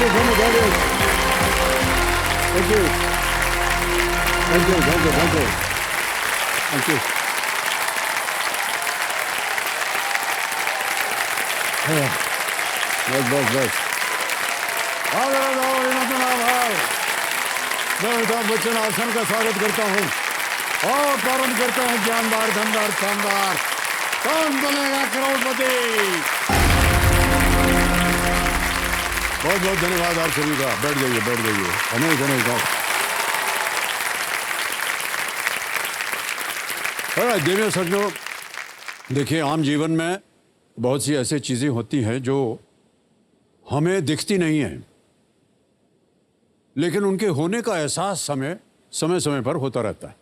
you so much, audience. Thank you. Thank you, thank you, thank you. Thank you. बस मैं अमिताभ बच्चन आसन का स्वागत करता हूँ और प्रारंभ करता हूँ जानदार धनदार शानदार कौन बनेगा करोड़पति। बहुत बहुत धन्यवाद आप सभी का। बैठ जाइए अनेक देवियों सज्जनों, देखिए आम जीवन में बहुत सी ऐसी चीज़ें होती हैं जो हमें दिखती नहीं हैं, लेकिन उनके होने का एहसास समय समय पर होता रहता है।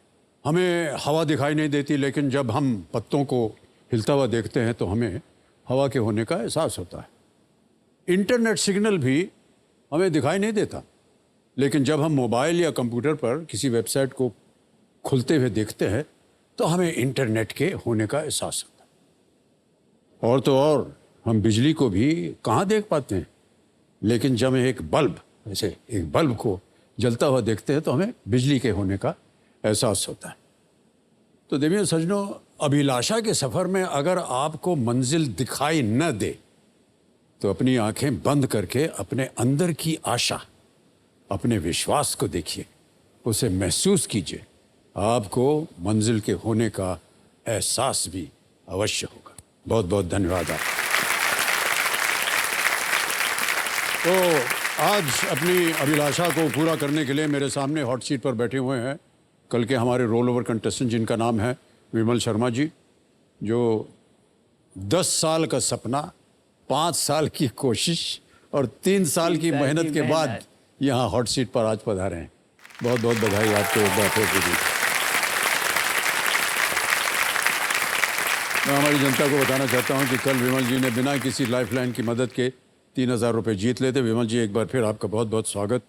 हमें हवा दिखाई नहीं देती, लेकिन जब हम पत्तों को हिलता हुआ देखते हैं तो हमें हवा के होने का एहसास होता है। इंटरनेट सिग्नल भी हमें दिखाई नहीं देता, लेकिन जब हम मोबाइल या कंप्यूटर पर किसी वेबसाइट को खुलते हुए देखते हैं तो हमें इंटरनेट के होने का एहसास होता है। और तो और हम बिजली को भी कहाँ देख पाते हैं, लेकिन जब एक बल्ब को जलता हुआ देखते हैं तो हमें बिजली के होने का एहसास होता है। तो देवियों सज्जनों, अभिलाषा के सफ़र में अगर आपको मंजिल दिखाई न दे तो अपनी आंखें बंद करके अपने अंदर की आशा, अपने विश्वास को देखिए, उसे महसूस कीजिए। आपको मंजिल के होने का एहसास भी अवश्य होगा। बहुत बहुत धन्यवाद आप। तो आज अपनी अभिलाषा को पूरा करने के लिए मेरे सामने हॉट सीट पर बैठे हुए हैं कल के हमारे रोल ओवर कंटेस्टेंट, जिनका नाम है विमल शर्मा जी, जो 10 साल का सपना, 5 साल की कोशिश और 3 साल की मेहनत के बाद यहाँ हॉट सीट पर आज पधारे हैं। बहुत बहुत बधाई आपको एक बार फिर। मैं हमारी जनता को बताना चाहता हूँ कि कल विमल जी ने बिना किसी लाइफलाइन की मदद के 3000 रुपये जीत लेते। विमल जी, एक बार फिर आपका बहुत बहुत स्वागत।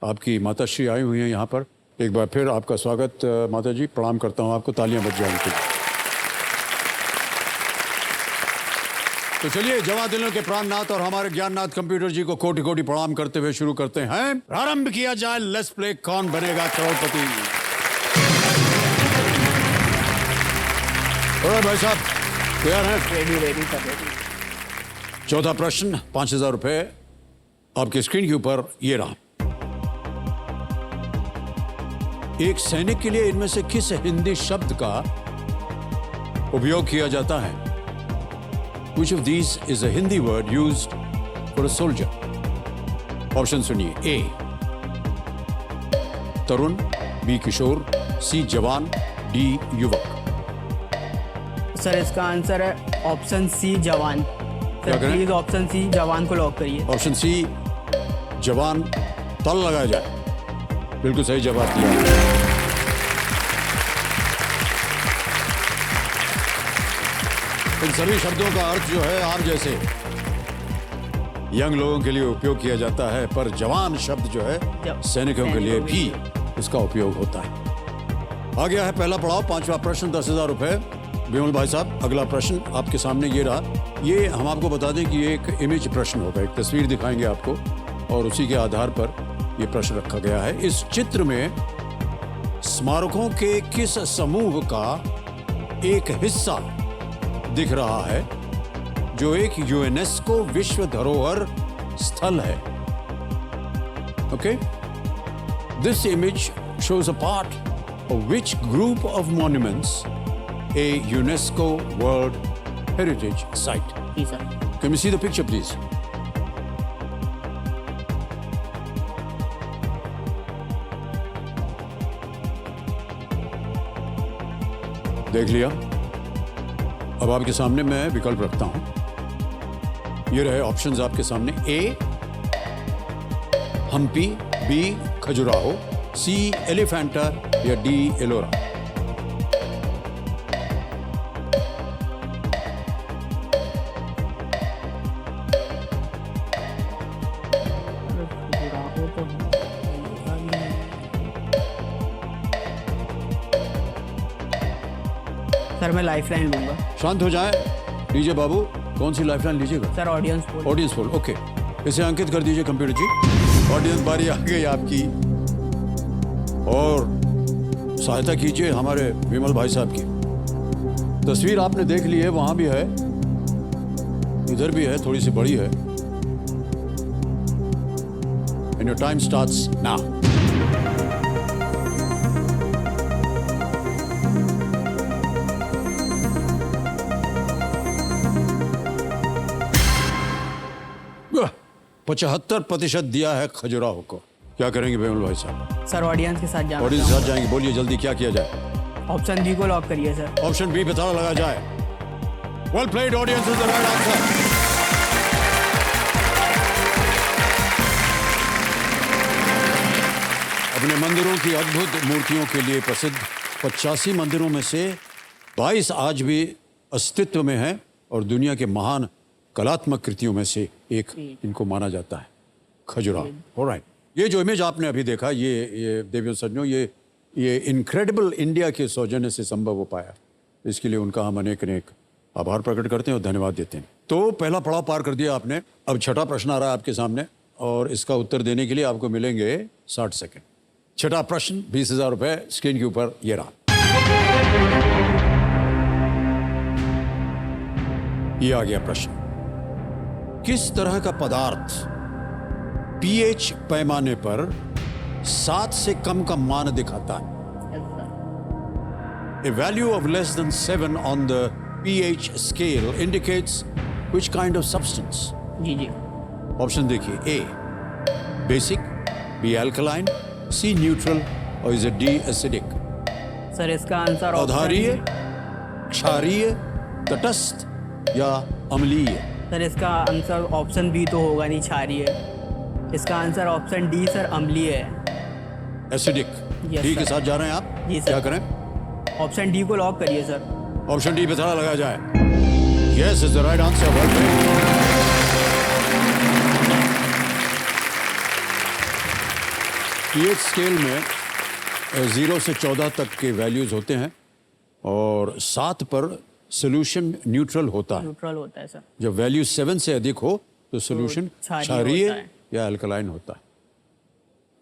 आपकी माताश्री आई हुई हैं यहाँ पर, एक बार फिर आपका स्वागत माता जी। प्रणाम करता हूँ आपको, तालियां बज जाने के लिए। तो चलिए जवां दिलों के प्राणनाथ और हमारे ज्ञाननाथ कंप्यूटर जी को कोटि कोटि प्रणाम करते हुए शुरू करते हैं। प्रारंभ किया जाए। लेट्स प्ले कौन बनेगा करोड़पति। भाई साहब तैयार हैं? रेडी। चौथा प्रश्न, 5000 रुपये आपके स्क्रीन के ऊपर ये रहा। एक सैनिक के लिए इनमें से किस हिंदी शब्द का उपयोग किया जाता है? Which of these is a Hindi word used for a soldier? Option सुनिए। ए तरुण, बी किशोर, सी जवान, डी युवक। सर इसका आंसर है ऑप्शन सी जवान। सर प्लीज ऑप्शन सी जवान को लॉक करिए। ऑप्शन सी जवान, ताला लगाया जाए। बिल्कुल सही जवाब दिया। इन सभी शब्दों का अर्थ जो है आप जैसे यंग लोगों के लिए उपयोग किया जाता है, पर जवान शब्द जो है सैनिकों के लिए भी इसका उपयोग होता है। आ गया है पहला पड़ाव, 5वां प्रश्न, 10,000 रुपए। विमल भाई साहब, अगला प्रश्न आपके सामने ये रहा। ये हम आपको बता दें कि ये एक इमेज प्रश्न होगा, एक तस्वीर दिखाएंगे आपको और उसी के आधार पर ये प्रश्न रखा गया है। इस चित्र में स्मारकों के किस समूह का एक हिस्सा दिख रहा है जो एक यूनेस्को विश्व धरोहर स्थल है? Okay, this image shows a part of which group of monuments a UNESCO World Heritage Site? जी sir. Can we see the picture, please? देख लिया। अब आपके सामने मैं विकल्प रखता हूं। ये रहे ऑप्शंस आपके सामने। ए हम्पी, बी खजुराहो, सी एलिफेंटा या डी एलोरा। सर मैं लाइफलाइन लूंगा। शांत हो जाए डीजे बाबू, कौन सी लाइफलाइन लीजिएगा? Sir audience poll. Audience poll, okay. इसे अंकित कर दीजिए कंप्यूटर जी। ऑडियंस बारी आ गई आपकी, और सहायता कीजिए हमारे विमल भाई साहब की। तस्वीर आपने देख ली है, वहां भी है, इधर भी है, थोड़ी सी बड़ी है। And your time starts now. वाह, 75% दिया है खजुराहो को। क्या करेंगे विमल भाई साहब? सर ऑडियंस के साथ जाना ऑडियंस के साथ चाहूँगा। जाएंगे, बोलिए जल्दी क्या किया जाए? ऑप्शन बी को लॉक करिए सर। ऑप्शन बी पे ताला लगा जाए। Well played audience, is the right answer. अपने मंदिरों की अद्भुत मूर्तियों के लिए प्रसिद्ध 85 मंदिरों में से 22 आज भी अस्तित्व में हैं और दुनिया के महान कलात्मक कृतियों में से एक इनको माना जाता है, खजुराहो। ऑलराइट, ये जो इमेज आपने अभी देखा, ये देवियों सज्जनों, ये इनक्रेडिबल इंडिया के सौजन्य से संभव हो पाया। इसके लिए उनका हम अनेक आभार प्रकट करते हैं और धन्यवाद देते हैं। तो पहला पड़ाव पार कर दिया आपने। अब छठा प्रश्न आ रहा है आपके सामने और इसका उत्तर देने के लिए आपको मिलेंगे 60 सेकंड। छठा प्रश्न, 20,000 रुपए स्क्रीन के ऊपर ये रहा। ये आ गया प्रश्न। किस तरह का पदार्थ पीएच पैमाने पर 7 से कम का मान दिखाता है? A value of less than 7 on the pH scale indicates which kind of substance? जी जी। ऑप्शन देखिए, A basic, B alkaline, C neutral और इज डी एसिडिक? सर इसका आंसर अधारीय, क्षारीय, तटस्थ या अम्लीय? सर इसका आंसर ऑप्शन बी तो होगा नहीं, क्षारीय। इसका आंसर ऑप्शन डी सर, अम्लीय है। एसिडिक? Yes, डी के sir. साथ जा रहे हैं आप? जी, sir. क्या करें? ऑप्शन डी को लॉक करिए सर। ऑप्शन डी पे ताला लगाया जाए। Yes is the right answer. Well played. PH scale में 0 से 14 तक के वैल्यूज होते हैं और 7 पर सोल्यूशन न्यूट्रल होता है। न्यूट्रल होता है सर। जब वैल्यू 7 से अधिक हो तो सोल्यूशन क्षारीय क्षारीय होता है। या अल्कलाइन होता है,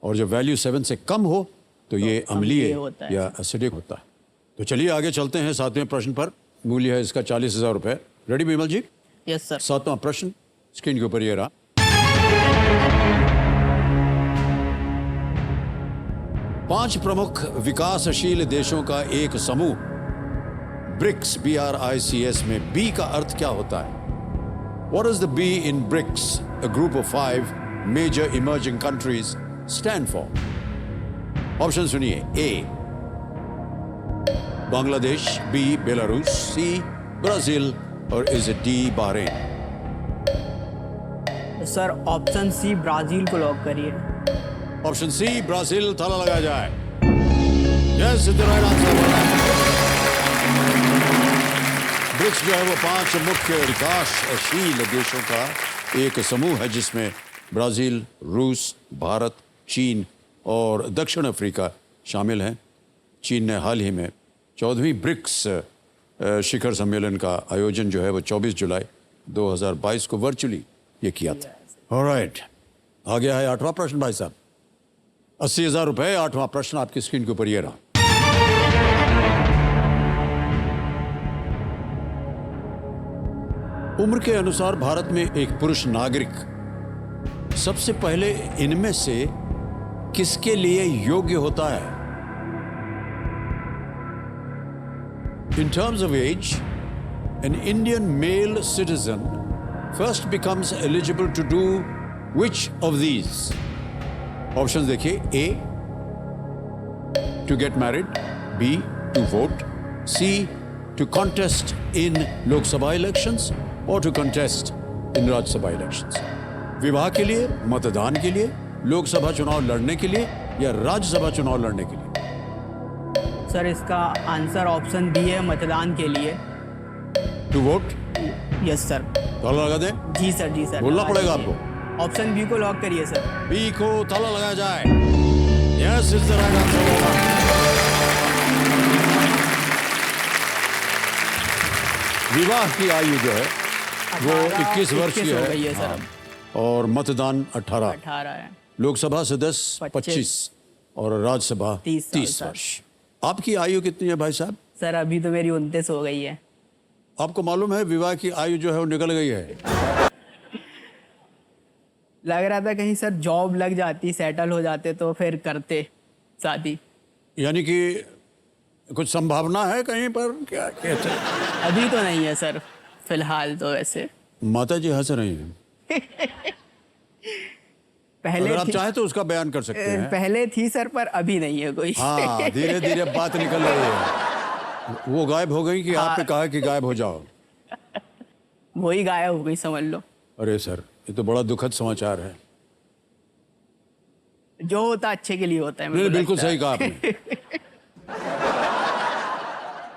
और जब वैल्यू 7 से कम हो तो ये अम्लीय होता है। या एसिडिक होता है। तो चलिए आगे चलते हैं 7वें प्रश्न पर। मूल्य है इसका 40,000 रुपए। Ready Vimal ji? Yes sir. 7वां प्रश्न स्क्रीन के ऊपर ये रहा। पांच प्रमुख विकासशील देशों का एक समूह ब्रिक्स, BRICS में बी का अर्थ क्या होता है? What does the B in BRICS, a group of 5 major emerging countries, stand for? Option सुनिए, A Bangladesh, B Belarus, C Brazil or is D Bahrain? Sir option C Brazil को lock करिए। Option C Brazil, ताला लगाया जाए। Yes is the right answer. BRICS जो है वो 5 मुख्य विकासशील देशों का एक समूह है जिसमें ब्राजील, रूस, भारत, चीन और दक्षिण अफ्रीका शामिल हैं। चीन ने हाल ही में 14वीं ब्रिक्स शिखर सम्मेलन का आयोजन जो है वो 24 जुलाई 2022 को वर्चुअली ये किया था। ऑलराइट, आ गया है 8वां प्रश्न भाई साहब। 80,000 रुपए। 8वां प्रश्न आपकी स्क्रीन के ऊपर ये रहा। उम्र के अनुसार भारत में एक पुरुष नागरिक सबसे पहले इनमें से किसके लिए योग्य होता है? In terms of age, an Indian male citizen first becomes eligible to do which of these? Options देखिए, A to get married, B to vote, C to contest in Lok Sabha elections or to contest in Rajya Sabha elections. विवाह के लिए, मतदान के लिए, लोकसभा चुनाव लड़ने के लिए या राज्यसभा चुनाव लड़ने के लिए? सर इसका आंसर ऑप्शन बी है, मतदान के लिए। To vote? Yes sir. ताला लगा दें? जी सर, जी सर। बोलना लगा पड़ेगा दीजिए। आपको। ऑप्शन बी को लॉक करिए सर। बी को ताला लगाया जाए। Yes is the right answer. विवाह की आयु जो है वो 21 वर्ष की हो गई है है। सर। हाँ। और मतदान 18। 18 है। लोकसभा सदस्य 25 और राज्यसभा 30 30 साल, वर्ष। आपकी आयु कितनी है भाई साहब? सर अभी तो मेरी 29 हो गई है। आपको मालूम है विवाह की आयु जो है वो निकल गई है। लग रहा था कहीं सर जॉब लग जाती, सेटल हो जाते तो फिर करते शादी। यानी कि कुछ संभावना है कहीं पर, क्या कहते हैं? अभी तो नहीं है सर, फिलहाल तो वैसे। माता जी हंस रही हैं। पहले अगर आप थी, चाहें तो उसका बयान कर सकते हैं। पहले थी सर, पर अभी नहीं है कोई। हाँ, धीरे धीरे बात निकल रही है। वो गायब हो गई कि आपने कहा कि गायब हो जाओ? वही गायब हो गई समझ लो। अरे सर, ये तो बड़ा दुखद समाचार है। जो होता अच्छे के लिए होता है। मेरे नहीं, को बिल्कुल लगता सही कहा आपने।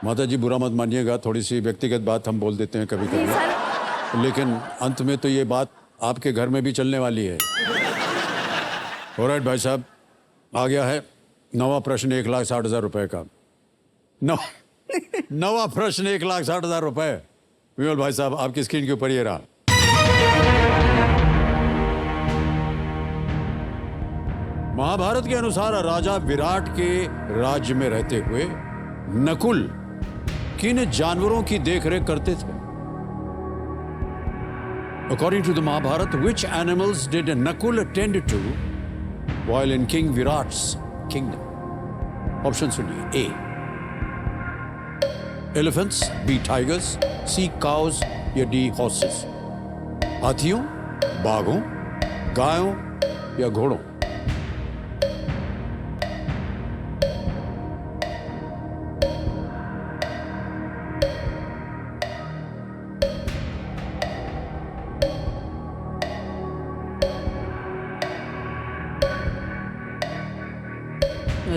माता जी बुरा मत मानिएगा, थोड़ी सी व्यक्तिगत बात हम बोल देते हैं कभी कभी, लेकिन अंत में तो ये बात आपके घर में भी चलने वाली है। ऑलराइट भाई साहब, आ गया है नवा प्रश्न 1,60,000 रुपए का। नवा प्रश्न 1,60,000 रुपए। विमल भाई साहब, आपकी स्क्रीन के ऊपर ये रहा। महाभारत के अनुसार राजा विराट के राज्य में रहते हुए नकुल किन जानवरों की देखरेख करते थे? According to the Mahabharata, which animals did Nakul attend to while in King Virat's kingdom? Option सुनिए। A. Elephants, B. Tigers, C. Cows या D. Horses? हाथियों, बाघों, गायों या घोड़ों?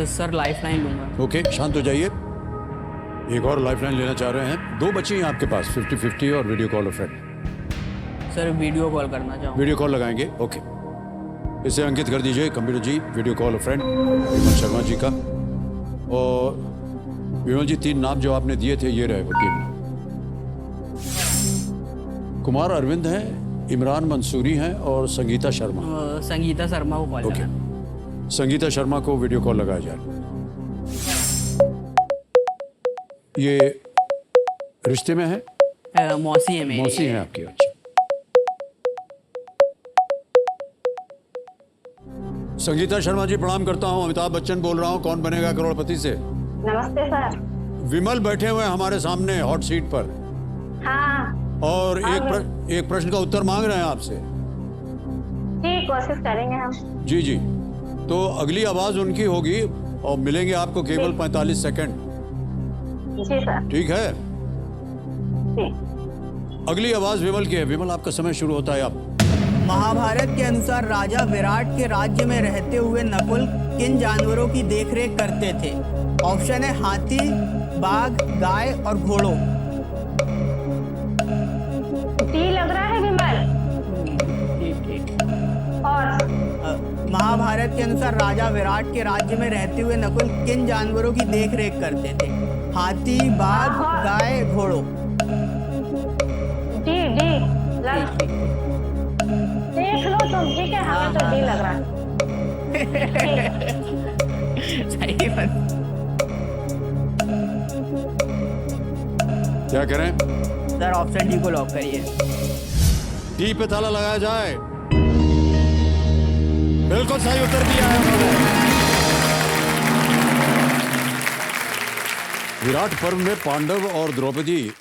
सर लाइफलाइन लूंगा। ओके, शांत हो जाइए। एक और लाइफलाइन लेना चाह रहे हैं। 2 बच्चे हैं आपके पास, 50-50 और video call friend. Sir video call करना चाहूँगा। वीडियो कॉल लगाएंगे, ओके। इसे अंकित कर दीजिए कंप्यूटर जी, वीडियो कॉल फ्रेंड विमल शर्मा जी का। और विमल जी, 3 नाम जो आपने दिए थे ये रहे वो 3 नाम। कुमार अरविंद हैं, इमरान मंसूरी हैं और संगीता शर्मा। संगीता शर्मा को कॉल ओके, करना। संगीता शर्मा को वीडियो कॉल लगाया जाए। ये रिश्ते में है? मौसी है मेरी। मौसी है आपकी? अच्छा। संगीता शर्मा जी, प्रणाम करता हूँ। अमिताभ बच्चन बोल रहा हूँ, कौन बनेगा करोड़पति से। नमस्ते सर। विमल बैठे हुए हैं हमारे सामने हॉट सीट पर, हाँ और एक प्रश्न का उत्तर मांग रहे हैं आपसे। जी, कोशिश करेंगे हम। जी जी, तो अगली आवाज उनकी होगी और मिलेंगे आपको केवल 45 सेकंड। जी सर। ठीक है? जी। अगली आवाज विमल की है। विमल, आपका समय शुरू होता है अब। महाभारत के अनुसार राजा विराट के राज्य में रहते हुए नकुल किन जानवरों की देखरेख करते थे? ऑप्शन है हाथी, बाघ, गाय और घोड़ों। डी लग रहा है विमल। और महाभारत के अनुसार राजा विराट के राज्य में रहते हुए नकुल किन जानवरों की देखरेख करते थे? हाथी, बाघ, गाय, घोड़ों। डी देख लो तुम। ठीक है, हमें तो डी लग रहा है। सही बात। क्या करें? सर ऑप्शन डी को लॉक करिए। डी पे ताला लगाया जाए। बिल्कुल सही उत्तर दिया है उन्होंने। विराट पर्व में पांडव और द्रौपदी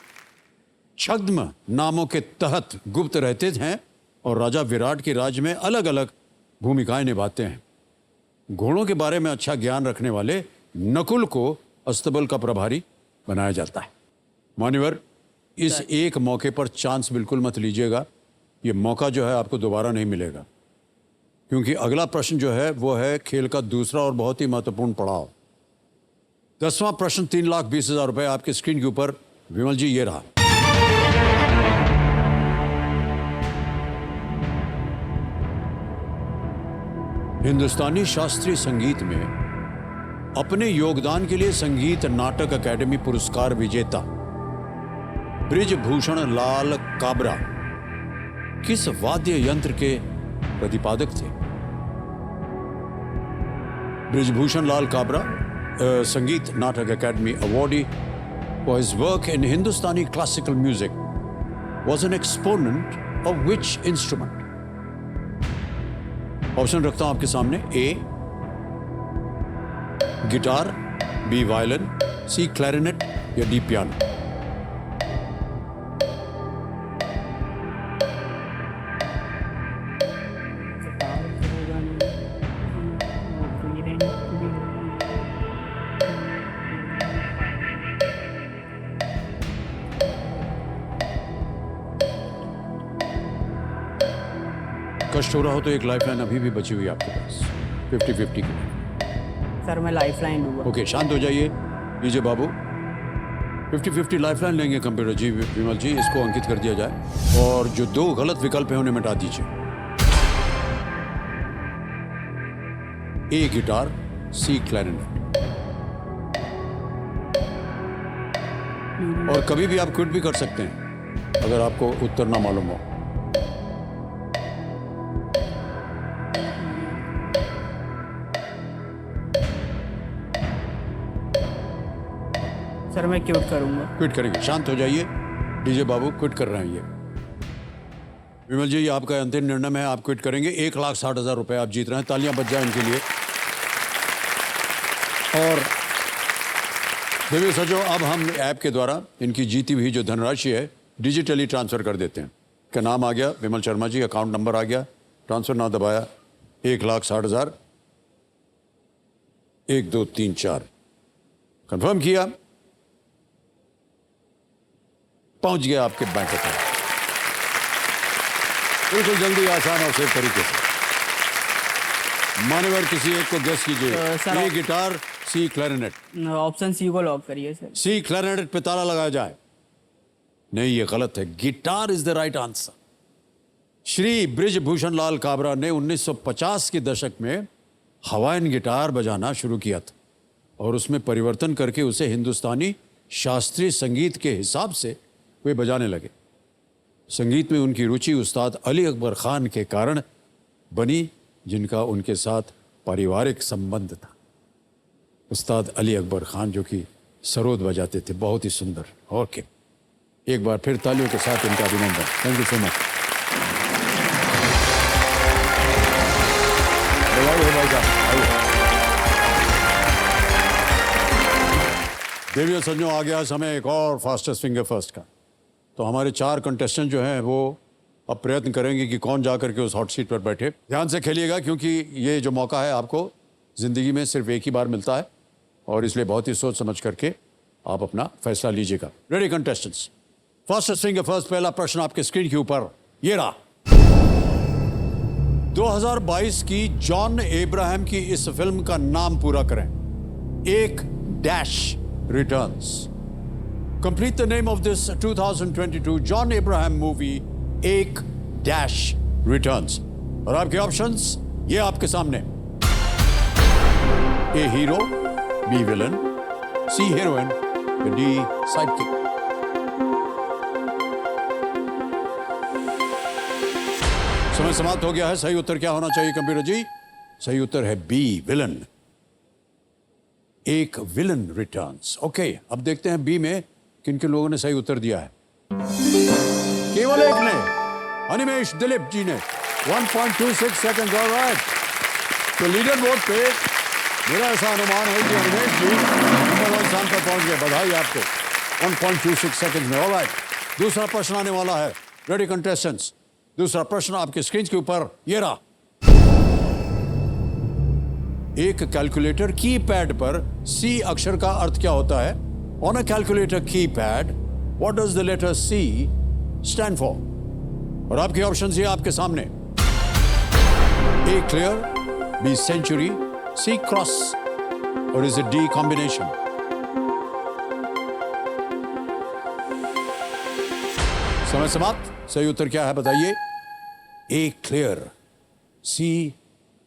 छद्म नामों के तहत गुप्त रहते हैं और राजा विराट के राज्य में अलग अलग भूमिकाएं निभाते हैं। घोड़ों के बारे में अच्छा ज्ञान रखने वाले नकुल को अस्तबल का प्रभारी बनाया जाता है। मान्यवर, इस एक मौके पर चांस बिल्कुल मत लीजिएगा। ये मौका जो है आपको दोबारा नहीं मिलेगा, क्योंकि अगला प्रश्न जो है वो है खेल का दूसरा और बहुत ही महत्वपूर्ण पड़ाव। 10वां प्रश्न 3,20,000 रुपए आपके स्क्रीन के ऊपर। विमल जी, ये रहा। हिंदुस्तानी शास्त्रीय संगीत में अपने योगदान के लिए संगीत नाटक अकेडमी पुरस्कार विजेता ब्रिजभूषण लाल काबरा किस वाद्य यंत्र के प्रतिपादक थे? बृजभूषण लाल काबरा, संगीत नाटक अकादमी awardee for his work in Hindustani classical music, was an exponent of which instrument? Option रखता हूं आपके सामने। ए गिटार, बी वायलिन, सी क्लैरिनेट या डी पियानो। कष्ट हो रहा हो तो एक लाइफलाइन अभी भी बची हुई है आपके पास, 50-50 की। सर मैं लाइफलाइन लूंगा। ओके, शांत हो जाइए डीजे बाबू। 50-50 लाइफलाइन लेंगे कंप्यूटर जी, विमल जी, इसको अंकित कर दिया जाए और जो दो गलत विकल्प हैं उन्हें मिटा दीजिए। ए गिटार, सी क्लैरिनेट। और कभी भी आप क्विट भी कर सकते हैं अगर आपको उत्तर ना मालूम हो। सर मैं क्विट करूंगा। क्विट करेंगे, शांत हो जाइए डीजे बाबू, क्विट कर रहे हैं ये। विमल जी, ये आपका अंतिम निर्णय है, आप क्विट करेंगे। 1,60,000 रुपए आप जीत रहे हैं, तालियां बज जाए इनके लिए। और देवी सजो, अब हम ऐप के द्वारा इनकी जीती हुई जो धनराशि है डिजिटली ट्रांसफर कर देते हैं। क्या नाम आ गया? विमल शर्मा जी। अकाउंट नंबर आ गया, ट्रांसफर ना दबाया। 1,60,000 1 2 3 4 कंफर्म किया, पहुंच गया आपके बैंक अकाउंट। बिल्कुल जल्दी, आसान और सेफ तरीके से। मान्यवर किसी एक को गेस कीजिए। सर, ए गिटार, सी क्लैरिनेट। ऑप्शन सी को लॉक करिए सर। सी क्लैरिनेट पे ताला लगाया जाए। नहीं, ये गलत है। Guitar is the right answer. Shri Brijbhushan Lal Kabra ने 1950 के दशक में हवाइन गिटार बजाना शुरू किया था और उसमें परिवर्तन करके उसे हिंदुस्तानी शास्त्रीय संगीत के हिसाब से वे बजाने लगे। संगीत में उनकी रुचि उस्ताद अली अकबर खान के कारण बनी, जिनका उनके साथ पारिवारिक संबंध था। उस्ताद अली अकबर खान जो कि सरोद बजाते थे, बहुत ही सुंदर। ओके, एक बार फिर तालियों के साथ इनका अभिनंदन। Thank you so much. बधाई हो भाई साहब। देवियों संजो, आ गया समय एक और फास्टेस्ट फिंगर फर्स्ट का। तो हमारे 4 कंटेस्टेंट जो हैं वो अब प्रयत्न करेंगे कि कौन जाकर के उस हॉट सीट पर बैठे। ध्यान से खेलिएगा क्योंकि ये जो मौका है आपको ज़िंदगी में सिर्फ एक ही बार मिलता है और इसलिए बहुत ही सोच समझ करके आप अपना फैसला लीजिएगा। Ready contestants, fastest finger first, पहला प्रश्न आपके स्क्रीन के ऊपर ये रहा। 2022 की जॉन एब्राहम की इस फिल्म का नाम पूरा करें। एक dash returns. Complete the name of this 2022 John Abraham movie, एक डैश रिटर्न्स। और आपके ऑप्शंस ये आपके सामने। ए हीरो, बी विलन, सी हीरोइन, डी साइडकिक। समय समाप्त हो गया है। सही उत्तर क्या होना चाहिए कंप्यूटर जी? सही उत्तर है बी विलन, एक विलन रिटर्न्स। ओके, अब देखते हैं बी में किन किन लोगों ने सही उत्तर दिया है। केवल एक ने, अनिमेश दिलीप जी ने 1.26 सेकंड। ऑलराइट, तो लीडर बोर्ड पे मेरा ऐसा अनुमान है कि अनिमेश जी नंबर 1 स्थान पर पहुंच गए। बधाई आपको, 1.26 सेकंड में। ऑलराइट, दूसरा प्रश्न आने वाला है। रेडी कंटेस्टेंट्स, दूसरा प्रश्न आपके स्क्रीन के ऊपर ये रहा। एक कैलकुलेटर कीपैड पर सी अक्षर का अर्थ क्या होता है? On a calculator keypad, what does the letter C stand for? और आपके ऑप्शंस ये आपके सामने। A clear, B century, C cross, or is it D combination? समय समाप्त। सही उत्तर क्या है बताइए? A clear, C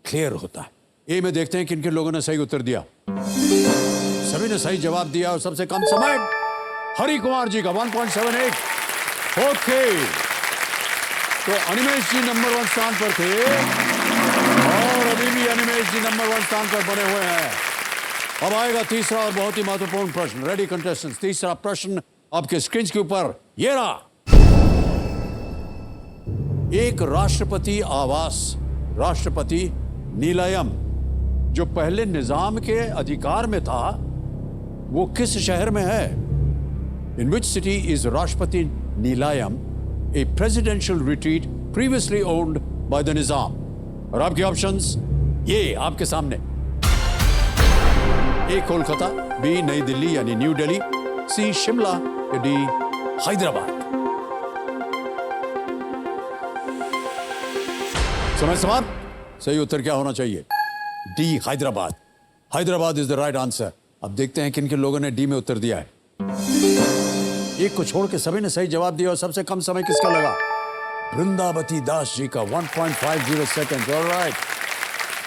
clear होता है। ए में देखते हैं किन किन लोगों ने सही उत्तर दिया। सभी ने सही जवाब दिया और सबसे कम समय हरि कुमार जी का 1.78। ओके, तो अनिमेश जी नंबर 1 स्थान पर थे और अभी भी अनिमेश जी नंबर 1 स्थान पर बने हुए हैं। अब आएगा तीसरा और बहुत ही महत्वपूर्ण प्रश्न। रेडी कंटेस्टेंट्स, तीसरा प्रश्न आपके स्क्रीन के ऊपर ये रहा। एक राष्ट्रपति आवास, राष्ट्रपति नीलायम, जो पहले निजाम के अधिकार में था, वो किस शहर में है? इन विच city is Rashtrapati Nilayam, a presidential retreat previously owned by the Nizam? और आपके ऑप्शंस ये आपके सामने। ए कोलकाता, बी नई दिल्ली यानी न्यू दिल्ली, सी शिमला या डी हैदराबाद। समय समाप्त। सही उत्तर क्या होना चाहिए? D Hyderabad. Hyderabad is the right answer. अब देखते हैं किन किन लोगों ने डी में उत्तर दिया है। एक को छोड़ के सभी ने सही जवाब दिया और सबसे कम समय किसका लगा? वृंदावती दास जी का 1.50 सेकंड। ऑलराइट,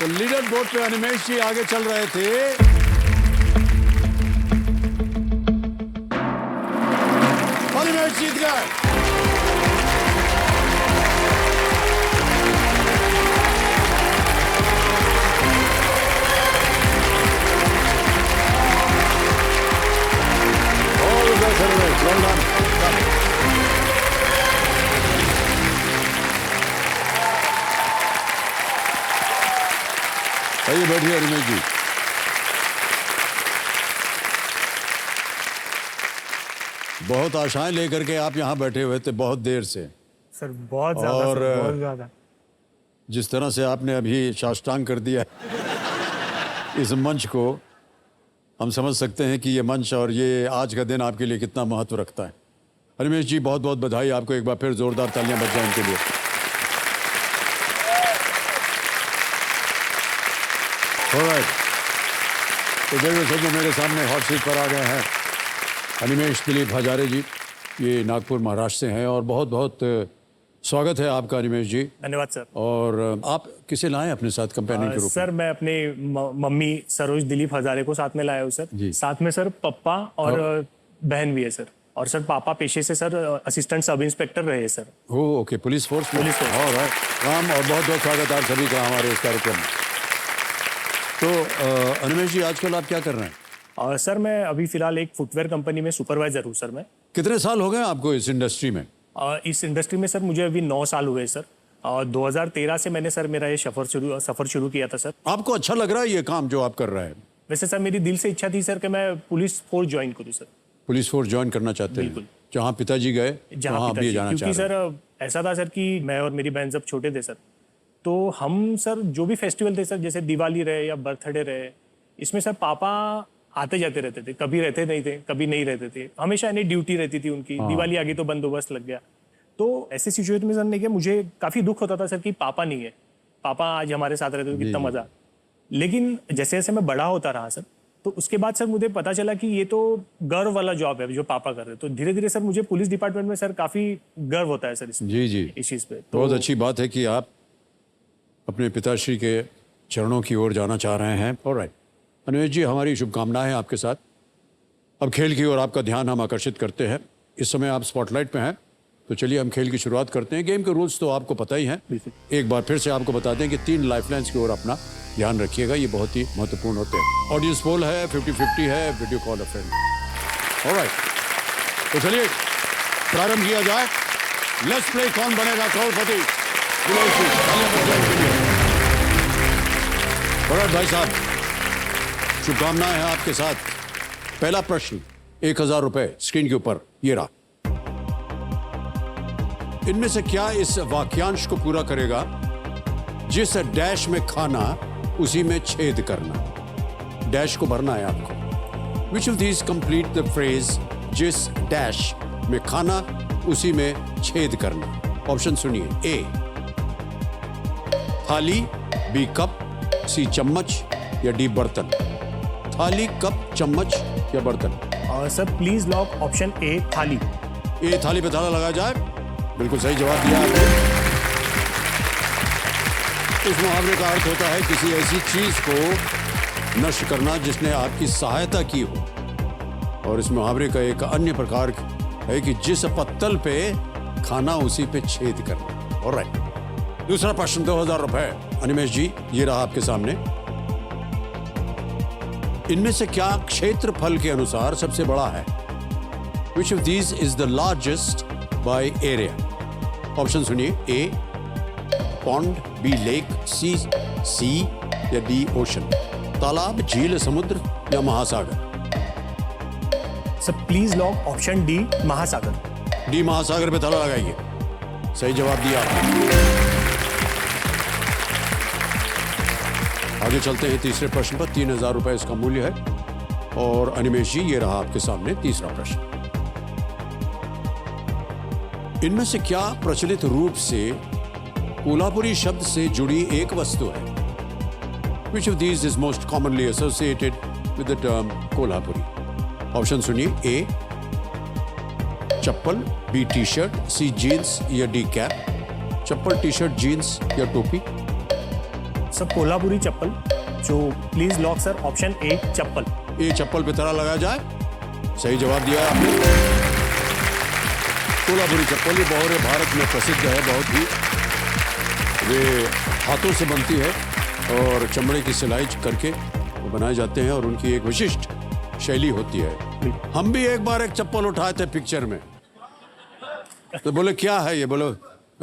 तो लीडर बोर्ड पे अनिमेश जी आगे चल रहे थे। अनिमेश जीत गए। Well done. आइए बैठिए अनिमेश जी। बहुत आशाएं लेकर के आप यहाँ बैठे हुए थे बहुत देर से। सर बहुत ज्यादा, और सर, बहुत ज्यादा। जिस तरह से आपने अभी साष्टांग कर दिया इस मंच को, हम समझ सकते हैं कि ये मंच और ये आज का दिन आपके लिए कितना महत्व रखता है। अनिमेश जी बहुत बहुत बधाई आपको, एक बार फिर जोरदार तालियां बज जाएं इनके लिए। ऑलराइट, तो देखो सब मेरे सामने हॉट सीट पर आ गए हैं अनिमेश दिलीप हजारे जी। ये नागपुर महाराष्ट्र से हैं और बहुत बहुत स्वागत है आपका अनिमेश जी। धन्यवाद सर। और आप किसे लाए अपने साथ कंपेनियन के रूप में? सर मैं अपने मम्मी सरोज दिलीप हजारे को साथ में लाया हूँ सर। जी। साथ में सर पप्पा और बहन भी है सर। और सर पापा पेशे से सर असिस्टेंट सब इंस्पेक्टर रहे sir. Okay, police force. Police force. Alright, Ram और बहुत बहुत स्वागत आप सभी का हमारे इस कार्यक्रम में। तो अनिमेश जी आजकल आप क्या कर रहे हैं? और सर मैं अभी फिलहाल एक फुटवेयर कंपनी में सुपरवाइजर हूँ सर मैं। कितने साल हो गए आपको इस इंडस्ट्री में? इस इंडस्ट्री में सर मुझे अभी 9 साल हुए सर। और 2013 से मैंने सर मेरा ये सफर शुरू किया था सर। आपको अच्छा लग रहा है ये काम जो आप कर रहे हैं? वैसे सर मेरी दिल से इच्छा थी सर कि मैं पुलिस फोर्स ज्वाइन करूँ सर। पुलिस फोर्स ज्वाइन करना चाहते हैं? बिल्कुल। जहाँ पिताजी गए वहाँ आप भी जाना चाह क्योंकि रहे हैं? सर ऐसा था सर कि मैं और मेरी बहन जब छोटे थे सर, तो हम सर जो भी फेस्टिवल थे सर, जैसे दिवाली रहे या बर्थडे रहे, इसमें सर पापा आते जाते रहते थे। कभी रहते नहीं थे, कभी नहीं रहते थे, हमेशा इन्हें ड्यूटी रहती थी उनकी। दिवाली आ गई तो बंदोबस्त लग गया। तो ऐसे सिचुएशन में सर नहीं, मुझे काफी दुख होता था सर कि पापा नहीं है, पापा आज हमारे साथ रहते तो कितना मजा। लेकिन जैसे जैसे मैं बड़ा होता रहा सर, तो उसके बाद सर मुझे पता चला कि ये तो गर्व वाला जॉब है जो पापा कर रहे हैं। तो धीरे धीरे सर मुझे पुलिस डिपार्टमेंट में सर काफी गर्व होता है सर इसमें। जी जी, इस चीज पे बहुत अच्छी बात है कि आप अपने पिताश्री के चरणों की ओर जाना चाह रहे हैं। ऑलराइट अनिमेश जी, हमारी शुभकामनाएं हैं आपके साथ। अब खेल की ओर आपका ध्यान हम आकर्षित करते हैं। इस समय आप स्पॉटलाइट पे हैं, तो चलिए हम खेल की शुरुआत करते हैं। गेम के रूल्स तो आपको पता ही हैं। एक बार फिर से आपको बता दें कि 3 लाइफलाइंस की ओर अपना ध्यान रखिएगा, ये बहुत ही महत्वपूर्ण होते हैं। ऑडियंस पोल है, 50-50 है, वीडियो कॉल अ फ्रेंड। ऑलराइट, तो चलिए प्रारंभ किया जाए। लेट्स प्ले कौन बनेगा करोड़पति। ऑलराइट भाई साहब, शुभकामनाएं हैं आपके साथ। पहला प्रश्न 1000 रुपए स्क्रीन के ऊपर ये रहा। इनमें से क्या इस वाक्यांश को पूरा करेगा? जिस डैश में खाना उसी में छेद करना। डैश को भरना है आपको। Which of these complete the phrase जिस डैश में खाना उसी में छेद करना? ऑप्शन सुनिए। ए थाली, बी कप, सी चम्मच या डी बर्तन। थाली, कप, चम्मच या बर्तन? Sir please lock option A थाली। ए थाली पे ताला लगाया जाए। बिल्कुल सही जवाब दिया आपने। इस मुहावरे का अर्थ होता है किसी ऐसी चीज को नष्ट करना जिसने आपकी सहायता की हो। और इस मुहावरे का एक अन्य प्रकार है कि जिस पत्तल पे खाना उसी पे छेद करना। ऑलराइट, दूसरा प्रश्न 2000 रुपए। अनिमेश जी, ये रहा आपके सामने। इनमें से क्या क्षेत्रफल के अनुसार सबसे बड़ा है? Which of these is the largest by area? Option सुनिए। ए पॉन्ड, बी लेक, सी सी या डी ओशन। तालाब, झील, समुद्र या महासागर? Sir please lock option D महासागर। डी महासागर पे ताला लगाइए। सही जवाब दिया आपने। आगे चलते हैं तीसरे प्रश्न पर। 3000 रुपए इसका मूल्य है। और अनिमेश जी, ये रहा आपके सामने तीसरा प्रश्न। इनमें से क्या प्रचलित रूप से कोल्हापुरी शब्द से जुड़ी एक वस्तु है? Which of these is most commonly associated with the term Kolhapuri? Option सुनिए। A chappal, B T shirt, C jeans या D cap. Chappal, T shirt, jeans या टोपी? सर कोल्हापुरी चप्पल। जो please lock sir option A chappal. A chappal पे ताला लगाया जाए। सही जवाब दिया आपने। कोल्हापुरी चप्पल ये पूरे भारत में प्रसिद्ध है, बहुत ही। वे हाथों से बनती है और चमड़े की सिलाई करके वो बनाए जाते हैं और उनकी एक विशिष्ट शैली होती है। हम भी एक बार एक चप्पल उठाए थे पिक्चर में, तो बोले क्या है ये? बोलो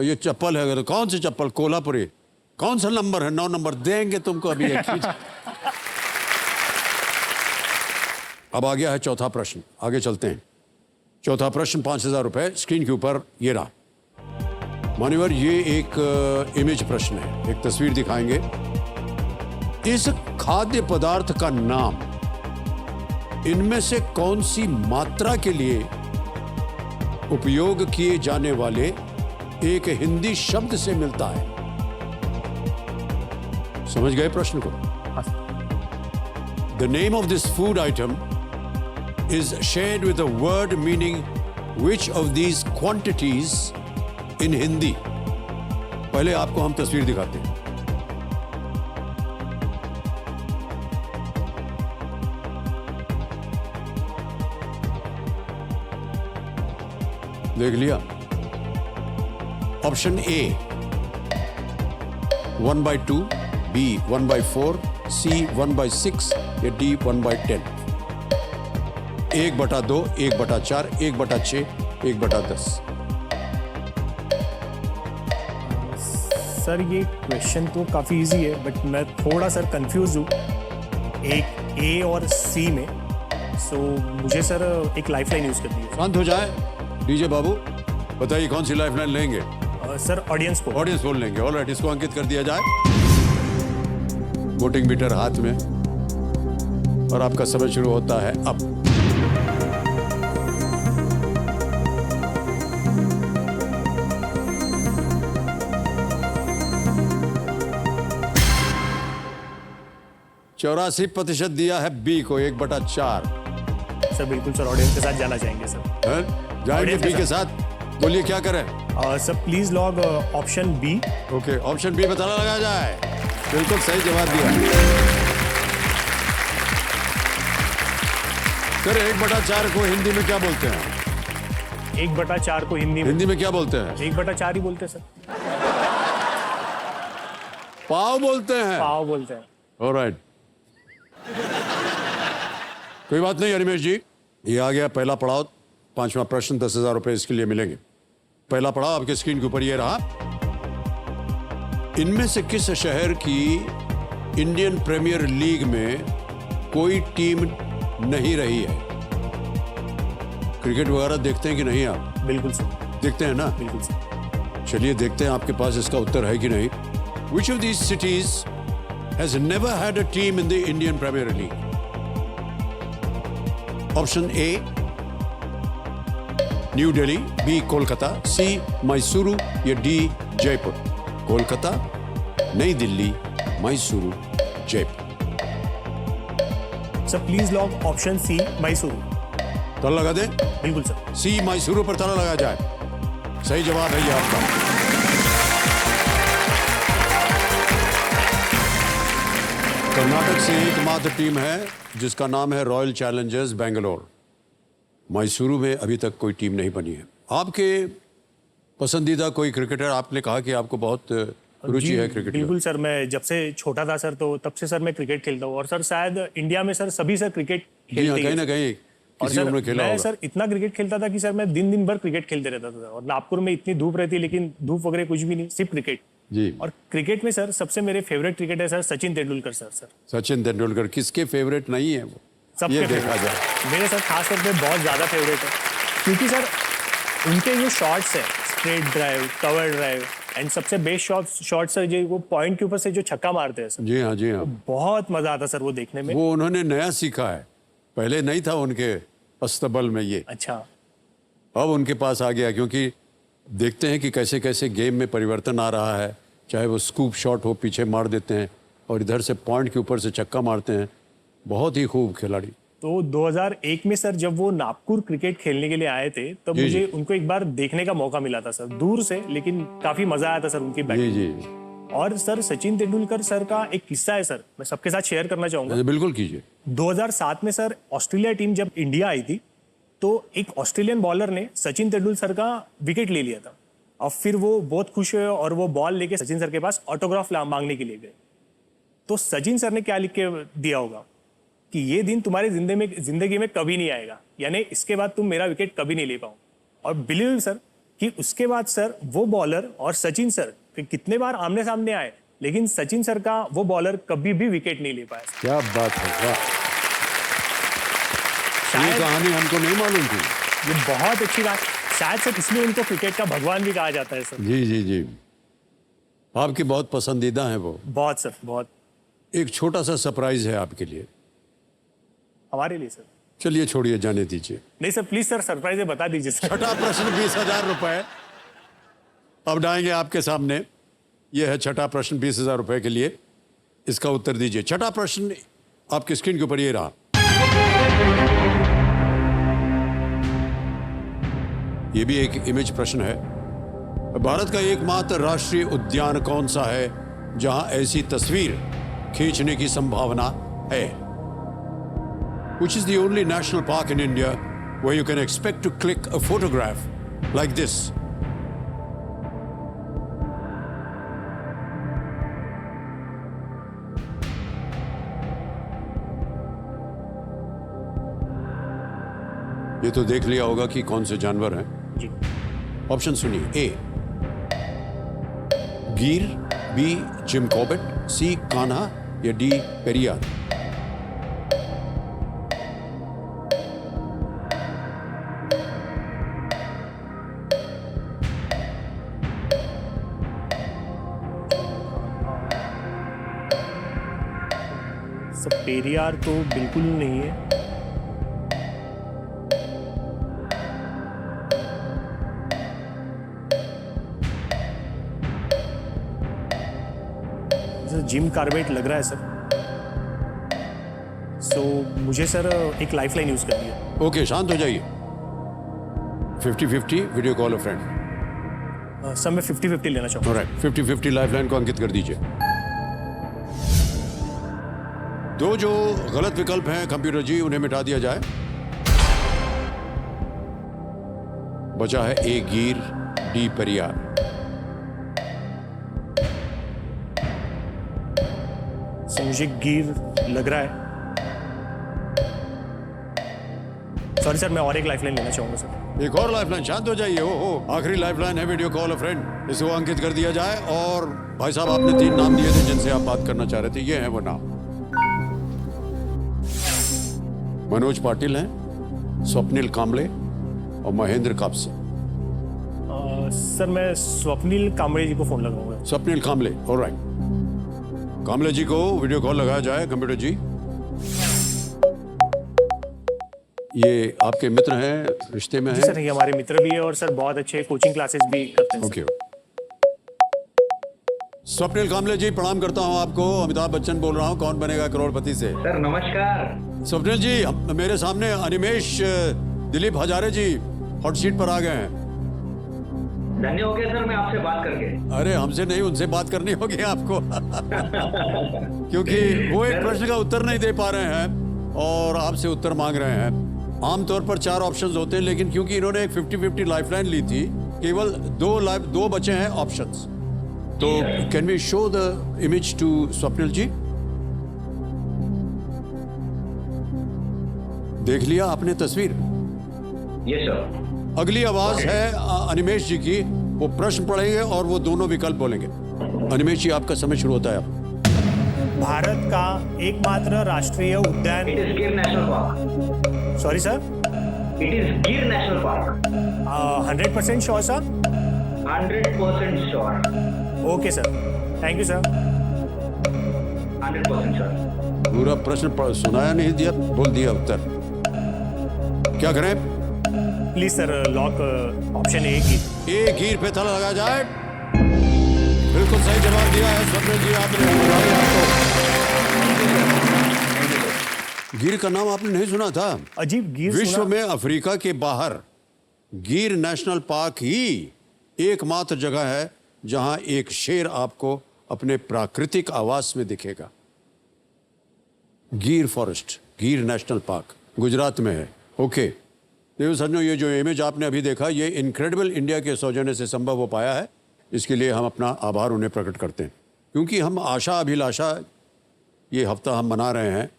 ये चप्पल है। तो कौन सी चप्पल? कोल्हापुरी। कौन सा नंबर है? 9 नंबर। देंगे तुमको अभी एक चीज। अब आ गया है चौथा प्रश्न। आगे चलते हैं। चौथा प्रश्न 5000 रुपए। स्क्रीन के ऊपर ये रहा। मान्यवर, ये एक इमेज प्रश्न है। एक तस्वीर दिखाएंगे। इस खाद्य पदार्थ का नाम इनमें से कौन सी मात्रा के लिए उपयोग किए जाने वाले एक हिंदी शब्द से मिलता है? समझ गए प्रश्न को? The name of this food item is shared with a word meaning which of these quantities in Hindi? पहले आपको हम तस्वीर दिखाते हैं। देख लिया? ऑप्शन ए 1/2, बी 1/4, सी 1/6 या डी 1/10। 1/2, 1/4, 1/6, 1/10। सर ये क्वेश्चन तो काफ़ी इजी है, बट मैं थोड़ा सर कंफ्यूज हूँ एक ए और सी में। सो मुझे सर एक लाइफलाइन यूज़ करनी है। शांत हो जाए डीजे बाबू। बताइए कौन सी लाइफलाइन लेंगे? सर ऑडियंस को। ऑडियंस बोल लेंगे। ऑलराइट, इसको अंकित कर दिया जाए। वोटिंग मीटर हाथ में और आपका समय शुरू होता है अब। चौरासी % दिया है बी को, 1/4। सर बिल्कुल सर, ऑडियंस के साथ जाना चाहेंगे सर। जाएंगे बी के साथ। बोलिए क्या करें? Sir please lock option B. Okay, option B पे ताला लगाया जाए। बिल्कुल सही जवाब दिया। सर 1/4 को हिंदी में क्या बोलते हैं? 1/4 को हिंदी में क्या बोलते हैं? 1/4 ही बोलते हैं सर। पाव बोलते हैं। पाव बोलते हैं। ऑलराइट, कोई बात नहीं अनिमेश जी। ये आ गया पहला पड़ाव। 5वां प्रश्न 10,000 रुपए इसके लिए मिलेंगे। पहला पड़ाव आपके स्क्रीन के ऊपर ये रहा। इनमें से किस शहर की इंडियन प्रीमियर लीग में कोई टीम नहीं रही है? क्रिकेट वगैरह देखते हैं कि नहीं आप? बिल्कुल सर। देखते हैं ना? बिल्कुल सर। चलिए देखते हैं आपके पास इसका उत्तर है कि नहीं। Which of these cities has never had a team in the Indian Premier League? Option A new Delhi, B Kolkata, C Mysuru या D Jaipur. Kolkata, Nai Delhi, Mysuru, Jaipur. Sir please lock option C Mysuru. ताला लगा दें? बिल्कुल सर। सी मैसूरू पर ताला लगाया जाए। सही जवाब है ये आपका। कर्नाटक से एकमात्र टीम है जिसका नाम है रॉयल चैलेंजर्स बेंगलोर। मैसूरू में अभी तक कोई टीम नहीं बनी है। आपके पसंदीदा कोई क्रिकेटर? आपने कहा कि आपको बहुत रुचि जी, है क्रिकेट में। बिल्कुल सर, मैं जब से छोटा था सर तो तब से सर मैं क्रिकेट खेलता हूँ। और सर शायद इंडिया में सर सभी सर क्रिकेट जी खेलते हाँ, ही कहीं हैं। ना कहीं और किसी सर उम्र में खेला मैं होगा। सर इतना क्रिकेट खेलता था कि सर मैं दिन दिन भर क्रिकेट खेलते रहता था। और नागपुर में इतनी धूप रहती है लेकिन धूप वगैरह कुछ भी नहीं, सिर्फ क्रिकेट। जी। और क्रिकेट में सर सबसे मेरे favourite cricketer sir Sachin Tendulkar sir. Sachin Tendulkar किसके फेवरेट नहीं है वो, सबके ये देखा favorite। जाए। मेरे सर खास तौर पे बहुत ज़्यादा फेवरेट है, क्योंकि सर उनके जो शॉट्स है, straight drive, cover drive, and सबसे बेस्ट शॉट सर जो वो पॉइंट के ऊपर से जो छक्का मारते हैं सर, जी हाँ, जी हाँ। बहुत मजा आता सर वो देखने में। वो उन्होंने नया सीखा है, पहले नहीं था उनके अस्तबल में ये, अच्छा, अब उनके पास आ गया। क्योंकि देखते हैं कि कैसे कैसे गेम में परिवर्तन आ रहा है, चाहे वो स्कूप शॉट हो, पीछे मार देते हैं और इधर से पॉइंट के ऊपर से छक्का मारते हैं। बहुत ही खूब खिलाड़ी। तो 2001 में सर जब वो नागपुर क्रिकेट खेलने के लिए आए थे तब जी, मुझे जी। उनको एक बार देखने का मौका मिला था सर, दूर से, लेकिन काफी मजा आया था सर उनकी जी बैटिंग। जी, और सर सचिन तेंदुलकर सर का एक किस्सा है सर, मैं सबके साथ शेयर करना चाहूंगा। बिल्कुल कीजिए। 2007 में सर ऑस्ट्रेलिया टीम जब इंडिया आई थी तो एक ऑस्ट्रेलियन बॉलर ने सचिन तेंदुलकर का विकेट ले लिया था। और फिर वो बहुत खुश हुए और वो बॉल लेके सचिन सर के पास ऑटोग्राफ मांगने के लिए गए। तो सचिन सर ने क्या लिख के दिया होगा कि ये दिन तुम्हारी जिंदगी में कभी नहीं आएगा, यानी इसके बाद तुम मेरा विकेट कभी नहीं ले पाओ। और बिलीव सर कि उसके बाद सर वो बॉलर और सचिन सर कितने बार आमने सामने आए, लेकिन सचिन सर का वो बॉलर कभी भी विकेट नहीं ले पाया सर। क्या बात है, वाह। ये शायद कहानी हमको नहीं मालूम थी। ये बहुत अच्छी बात, शायद सर इसलिए उनको क्रिकेट का भगवान भी कहा जाता है सर। जी जी जी, आपकी बहुत पसंदीदा है वो। बहुत सर, बहुत। एक छोटा सा सरप्राइज है आपके लिए। हमारे लिए सर? चलिए छोड़िए, जाने दीजिए। नहीं सर, प्लीज सर सरप्राइज है, बता दीजिए सर। छठा प्रश्न 20,000 रुपए अब डालेंगे आपके सामने। यह है छठा प्रश्न 20,000 रुपए के लिए। इसका उत्तर दीजिए। छठा प्रश्न आपकी स्क्रीन के ऊपर ये रहा। यह भी एक इमेज प्रश्न है। भारत का एकमात्र राष्ट्रीय उद्यान कौन सा है जहां ऐसी तस्वीर खींचने की संभावना है? Which is the only national park in India where you can expect to click a photograph like this? ये तो देख लिया होगा कि कौन से जानवर हैं। जी। ऑप्शन सुनिए। ए गिर, बी जिम कॉर्बेट, सी कान्हा या डी पेरियार। सर पेरियार तो बिल्कुल नहीं है। सर जिम कार्बेट लग रहा है सर। सो मुझे सर एक लाइफलाइन यूज कर दिया। ओके, शांत हो जाइए। 50-50 वीडियो कॉल अ फ्रेंड। सर मैं 50-50 लेना चाहूँगा। ऑलराइट, 50-50 लाइफलाइन को अंकित कर दीजिए। दो जो गलत विकल्प हैं कंप्यूटर जी, उन्हें मिटा दिया जाए। बचा है ए गिर, डी पेरियार। सर मुझे गिर लग रहा है। सॉरी सर, मैं और एक लाइफलाइन लेना चाहूंगा सर। एक और लाइफलाइन। शांत हो जाइए। हो आखिरी लाइफलाइन है वीडियो कॉल अ फ्रेंड। इसको अंकित कर दिया जाए। और भाई साहब, आपने 3 नाम दिए थे जिनसे आप बात करना चाह रहे थे। ये हैं वो नाम। मनोज पाटिल हैं, स्वप्निल कांबळे और महेंद्र कापसे। सर मैं स्वप्निल कांबळे जी को फोन लगाऊंगा। स्वप्निल कांबळे, ऑलराइट। कांबळे जी को वीडियो कॉल लगाया जाए कंप्यूटर जी। ये आपके मित्र हैं, रिश्ते में जी हैं? सर, ये हमारे मित्र भी है और सर बहुत अच्छे कोचिंग क्लासेस भी करते हैं। ओके। स्वप्निल कांबळे जी, प्रणाम करता हूं आपको। अमिताभ बच्चन बोल रहा हूं, कौन बनेगा करोड़पति से। सर नमस्कार। स्वप्निल जी, मेरे सामने अनिमेश दिलीप हजारे जी हॉट सीट पर आ गए हैं। धन्य हो गया सर मैं आपसे बात करके। अरे हमसे नहीं, उनसे बात करनी होगी आपको। क्योंकि वो एक प्रश्न का उत्तर नहीं दे पा रहे हैं और आपसे उत्तर मांग रहे हैं। आमतौर पर 4 ऑप्शंस होते हैं, लेकिन क्योंकि इन्होंने एक 50-50 लाइफलाइन ली थी केवल दो बचे हैं ऑप्शंस। तो can we show the image to Swapnil ji? देख लिया आपने तस्वीर? Yes sir. अगली आवाज है अनिमेश जी की। वो प्रश्न पढ़ेंगे और वो दोनों विकल्प बोलेंगे। अनिमेश जी, आपका समय शुरू होता है अब। भारत का एकमात्र राष्ट्रीय उद्यान। It is Gir national park. Sorry sir. It is Gir national park. 100% sure sir. 100% sure. Okay sir, thank you sir. 100% sure. पूरा प्रश्न सुनाया नहीं दिया, बोल दिया उत्तर। क्या करें? Please sir, lock option A की। एक गिर पे ताला लगाया जाए। बिल्कुल सही जवाब दिया है स्वप्निल जी, आपने। गिर का नाम आपने नहीं सुना था? अजीब, गिर विश्व सुना- में अफ्रीका के बाहर गिर नेशनल पार्क ही एकमात्र जगह है जहां एक शेर आपको अपने प्राकृतिक आवास में दिखेगा। गिर फॉरेस्ट, गिर नेशनल पार्क गुजरात में है। ओके देखो सज्जनों, ये जो इमेज आपने अभी देखा, ये इनक्रेडिबल इंडिया के सौजन्य से संभव हो पाया है। इसके लिए हम अपना आभार उन्हें प्रकट करते हैं, क्योंकि हम आशा अभिलाषा ये हफ्ता हम मना रहे हैं।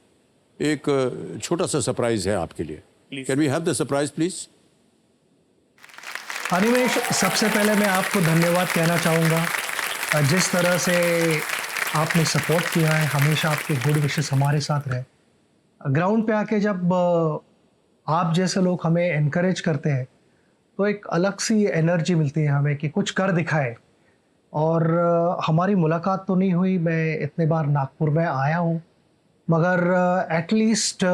एक छोटा सा सरप्राइज है आपके लिए। Please. Can we have the surprise please? Animesh, सबसे पहले मैं आपको धन्यवाद कहना चाहूँगा। जिस तरह से आपने सपोर्ट किया है, हमेशा आपके गुड विशेस हमारे साथ रहे। ग्राउंड पे आके जब आप जैसे लोग हमें एनकरेज करते हैं तो एक अलग सी एनर्जी मिलती है हमें कि कुछ कर दिखाए। और हमारी मुलाकात तो नहीं हुई, मैं इतने बार नागपुर में आया हूँ, मगर एटलीस्ट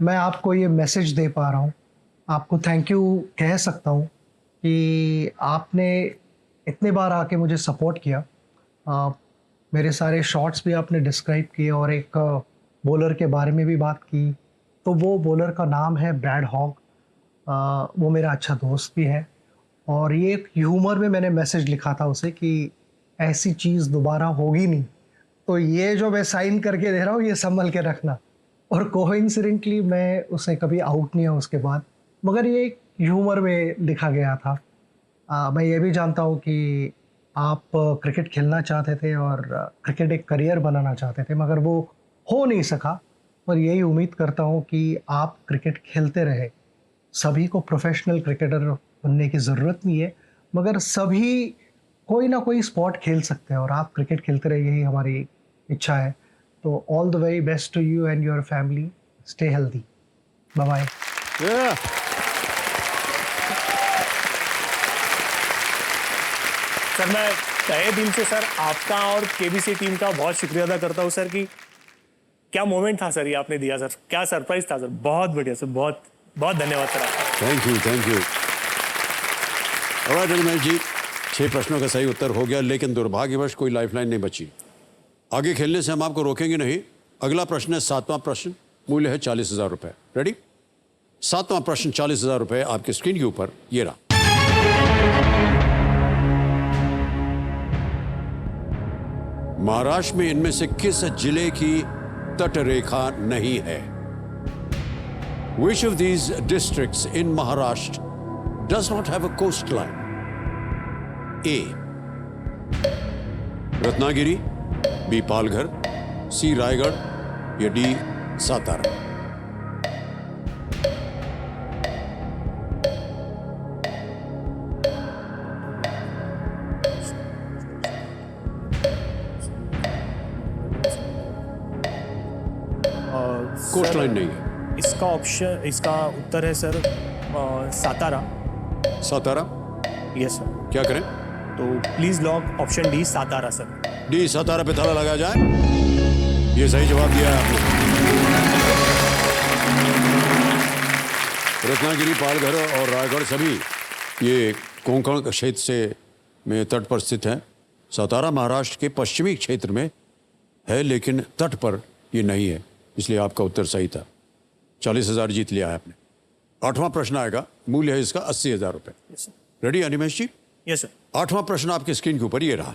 मैं आपको ये मैसेज दे पा रहा हूँ, आपको थैंक यू कह सकता हूँ कि आपने इतने बार आके मुझे सपोर्ट किया। मेरे सारे शॉट्स भी आपने डिस्क्राइब किए और एक बॉलर के बारे में भी बात की। तो वो बॉलर का नाम है ब्रैड हॉग। वो मेरा अच्छा दोस्त भी है, और ये एक ह्यूमर में मैंने मैसेज लिखा था उसे कि ऐसी चीज़ दोबारा होगी नहीं, तो ये जो मैं साइन करके दे रहा हूँ ये संभल के रखना। और कोइंसिडेंटली मैं उसे कभी आउट नहीं हुआ उसके बाद, मगर ये एक ह्यूमर में लिखा गया था। मैं ये भी जानता हूँ कि आप क्रिकेट खेलना चाहते थे और क्रिकेट एक करियर बनाना चाहते थे, मगर वो हो नहीं सका। और यही उम्मीद करता हूँ कि आप क्रिकेट खेलते रहे। सभी को प्रोफेशनल क्रिकेटर बनने की ज़रूरत नहीं है, मगर सभी कोई ना कोई स्पोर्ट खेल सकते हैं और आप क्रिकेट खेलते रहे, यही हमारी इच्छा है। तो all the very best to you and your family. Stay healthy. Bye bye. Sir, मैं तहे दिल से सर आपका और केबीसी टीम का बहुत शुक्रिया अदा करता हूँ सर। कि क्या मोमेंट था सर ये आपने दिया सर, क्या सरप्राइज था सर। बहुत बढ़िया सर, बहुत बहुत धन्यवाद सर आपका। Thank you, thank you. Alright Ramesh ji, 6 प्रश्नों का सही उत्तर हो गया, लेकिन दुर्भाग्यवश कोई लाइफलाइन नहीं बची। आगे खेलने से हम आपको रोकेंगे नहीं। अगला प्रश्न है 7वां प्रश्न, मूल्य है 40,000 रुपये। रेडी? 7वां प्रश्न 40,000 रुपये आपके स्क्रीन के ऊपर ये रहा। महाराष्ट्र में इनमें से किस जिले की तट रेखा नहीं है? Which of these districts in Maharashtra does not have a coastline? A. Ratnagiri, B. Palghar, C. Raigarh या D. सातारा? कोस्ट लाइन नहीं है। इसका उत्तर है sir Satara. Satara? Yes sir. क्या करें? तो please lock option D, Satara sir. D, Satara पे ताला लगाया जाए। ये सही जवाब दिया है आपने। रत्नागिरी, पालघर और रायगढ़ सभी ये कोंकण क्षेत्र से में तट पर स्थित हैं। सातारा महाराष्ट्र के पश्चिमी क्षेत्र में है, लेकिन तट पर ये नहीं है, इसलिए आपका उत्तर सही था। 40,000 जीत लिया है आपने। 8वां प्रश्न आएगा, मूल्य है इसका 80,000 रुपये। Yes sir. Ready Animesh ji? Yes sir. 8वां प्रश्न आपके स्क्रीन के ऊपर ये रहा।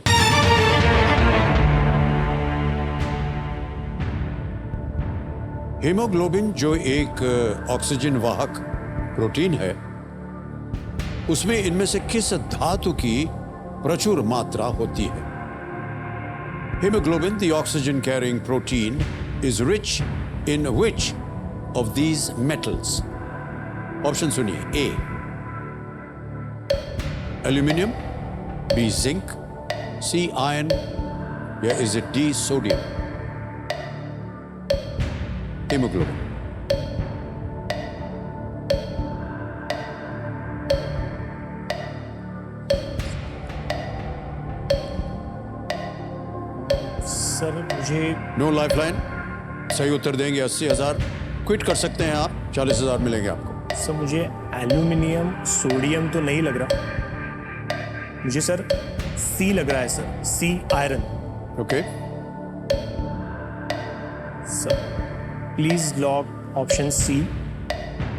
हीमोग्लोबिन जो एक ऑक्सीजन वाहक प्रोटीन है, उसमें इनमें से किस धातु की प्रचुर मात्रा होती है? Hemoglobin, the oxygen carrying protein, is rich in which of these metals? Option सुनिए. A, aluminium, B, zinc, C, iron, या is it D, sodium? Hemoglobin. Sir मुझे नो लाइफलाइन. सही उत्तर देंगे 80,000. क्विट कर सकते हैं आप. 40,000 मिलेंगे आपको. सर मुझे एल्यूमिनियम सोडियम तो नहीं लग रहा, मुझे सर सी लग रहा है sir, C iron. Okay. Sir please lock option C.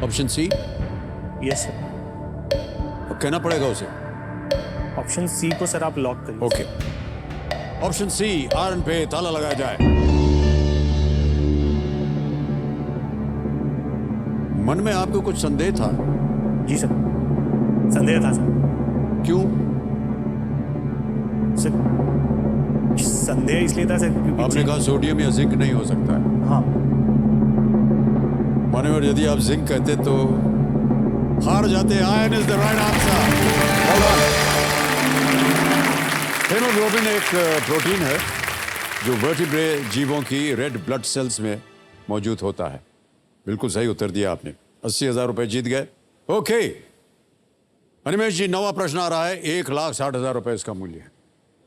Option C. Yes sir, कहना पड़ेगा उसे. ऑप्शन सी को सर आप लॉक करिए. ओके. ऑप्शन सी, आयरन पे ताला लगाया जाए. मन में आपको कुछ संदेह था? जी सर, संदेह था सर. क्यों? सर संदेह इसलिए था सर क्योंकि आपने कहा सोडियम या जिंक नहीं हो सकता है. हाँ माने और यदि आप जिंक कहते तो हार जाते. Iron is the right answer. Haemoglobin एक प्रोटीन है जो वर्टिब्रे जीवों की रेड ब्लड सेल्स में मौजूद होता है. बिल्कुल सही उत्तर दिया आपने. 80,000 रुपए जीत गए. ओके अनिमेश जी, नवा प्रश्न आ रहा है. 1,60,000 रुपए इसका मूल्य है.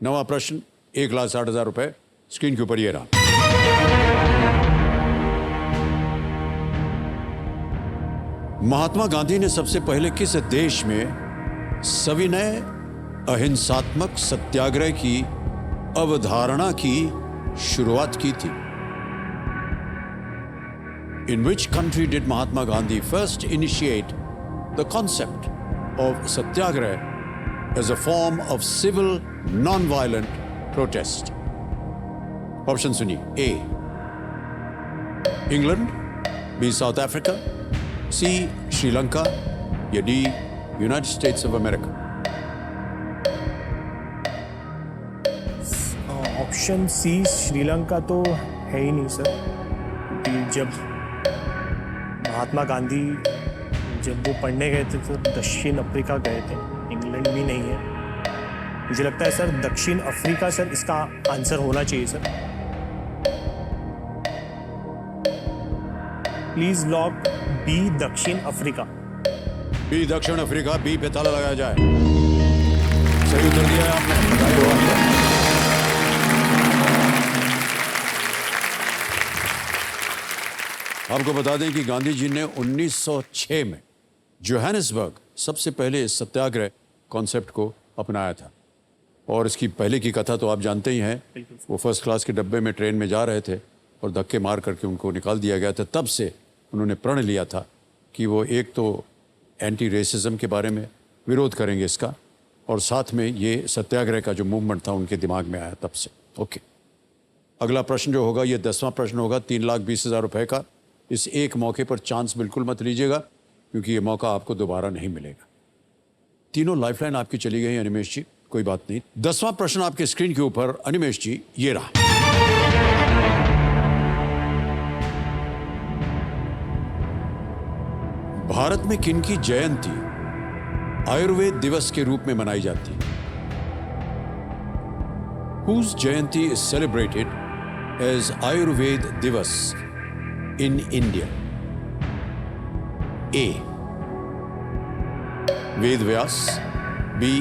नवा प्रश्न 1,60,000 रुपए. स्क्रीन के ऊपर ये रहा. महात्मा गांधी ने सबसे पहले किस देश में सविनय अहिंसात्मक सत्याग्रह की अवधारणा की शुरुआत की थी? In which country did Mahatma Gandhi first initiate the concept of satyagraha as a form of civil non-violent protest? Option suniye. A, England, B, South Africa, C, Sri Lanka, या D, United States of America. Option C Sri Lanka तो है ही नहीं sir, क्योंकि जब महात्मा गांधी जब वो पढ़ने गए थे तो दक्षिण अफ्रीका गए थे. इंग्लैंड भी नहीं है. मुझे लगता है सर दक्षिण अफ्रीका सर इसका आंसर होना चाहिए सर. प्लीज लॉक बी, दक्षिण अफ्रीका. बी, दक्षिण अफ्रीका. बी पे ताला लगाया जाए. सही उत्तर दिया है आपने. बताइए. आपको बता दें कि गांधी जी ने 1906 में जोहानिसबर्ग सबसे पहले इस सत्याग्रह कॉन्सेप्ट को अपनाया था. और इसकी पहले की कथा तो आप जानते ही हैं. वो फर्स्ट क्लास के डब्बे में ट्रेन में जा रहे थे और धक्के मार करके उनको निकाल दिया गया था. तब से उन्होंने प्रण लिया था कि वो एक तो एंटी रेसिज्म के बारे में विरोध करेंगे इसका, और साथ में ये सत्याग्रह का जो मूवमेंट था उनके दिमाग में आया तब से. ओके. अगला प्रश्न जो होगा ये 10वां प्रश्न होगा. 3,20,000 रुपए का. इस एक मौके पर चांस बिल्कुल मत लीजिएगा, क्योंकि ये मौका आपको दोबारा नहीं मिलेगा. तीनों लाइफलाइन आपकी चली गई अनिमेश जी. कोई बात नहीं. 10वां प्रश्न आपके स्क्रीन के ऊपर अनिमेश जी ये रहा. भारत में किनकी जयंती आयुर्वेद दिवस के रूप में मनाई जाती है? Whose Jayanti is celebrated as Ayurved Divas in India? A, Ved Vyas, B,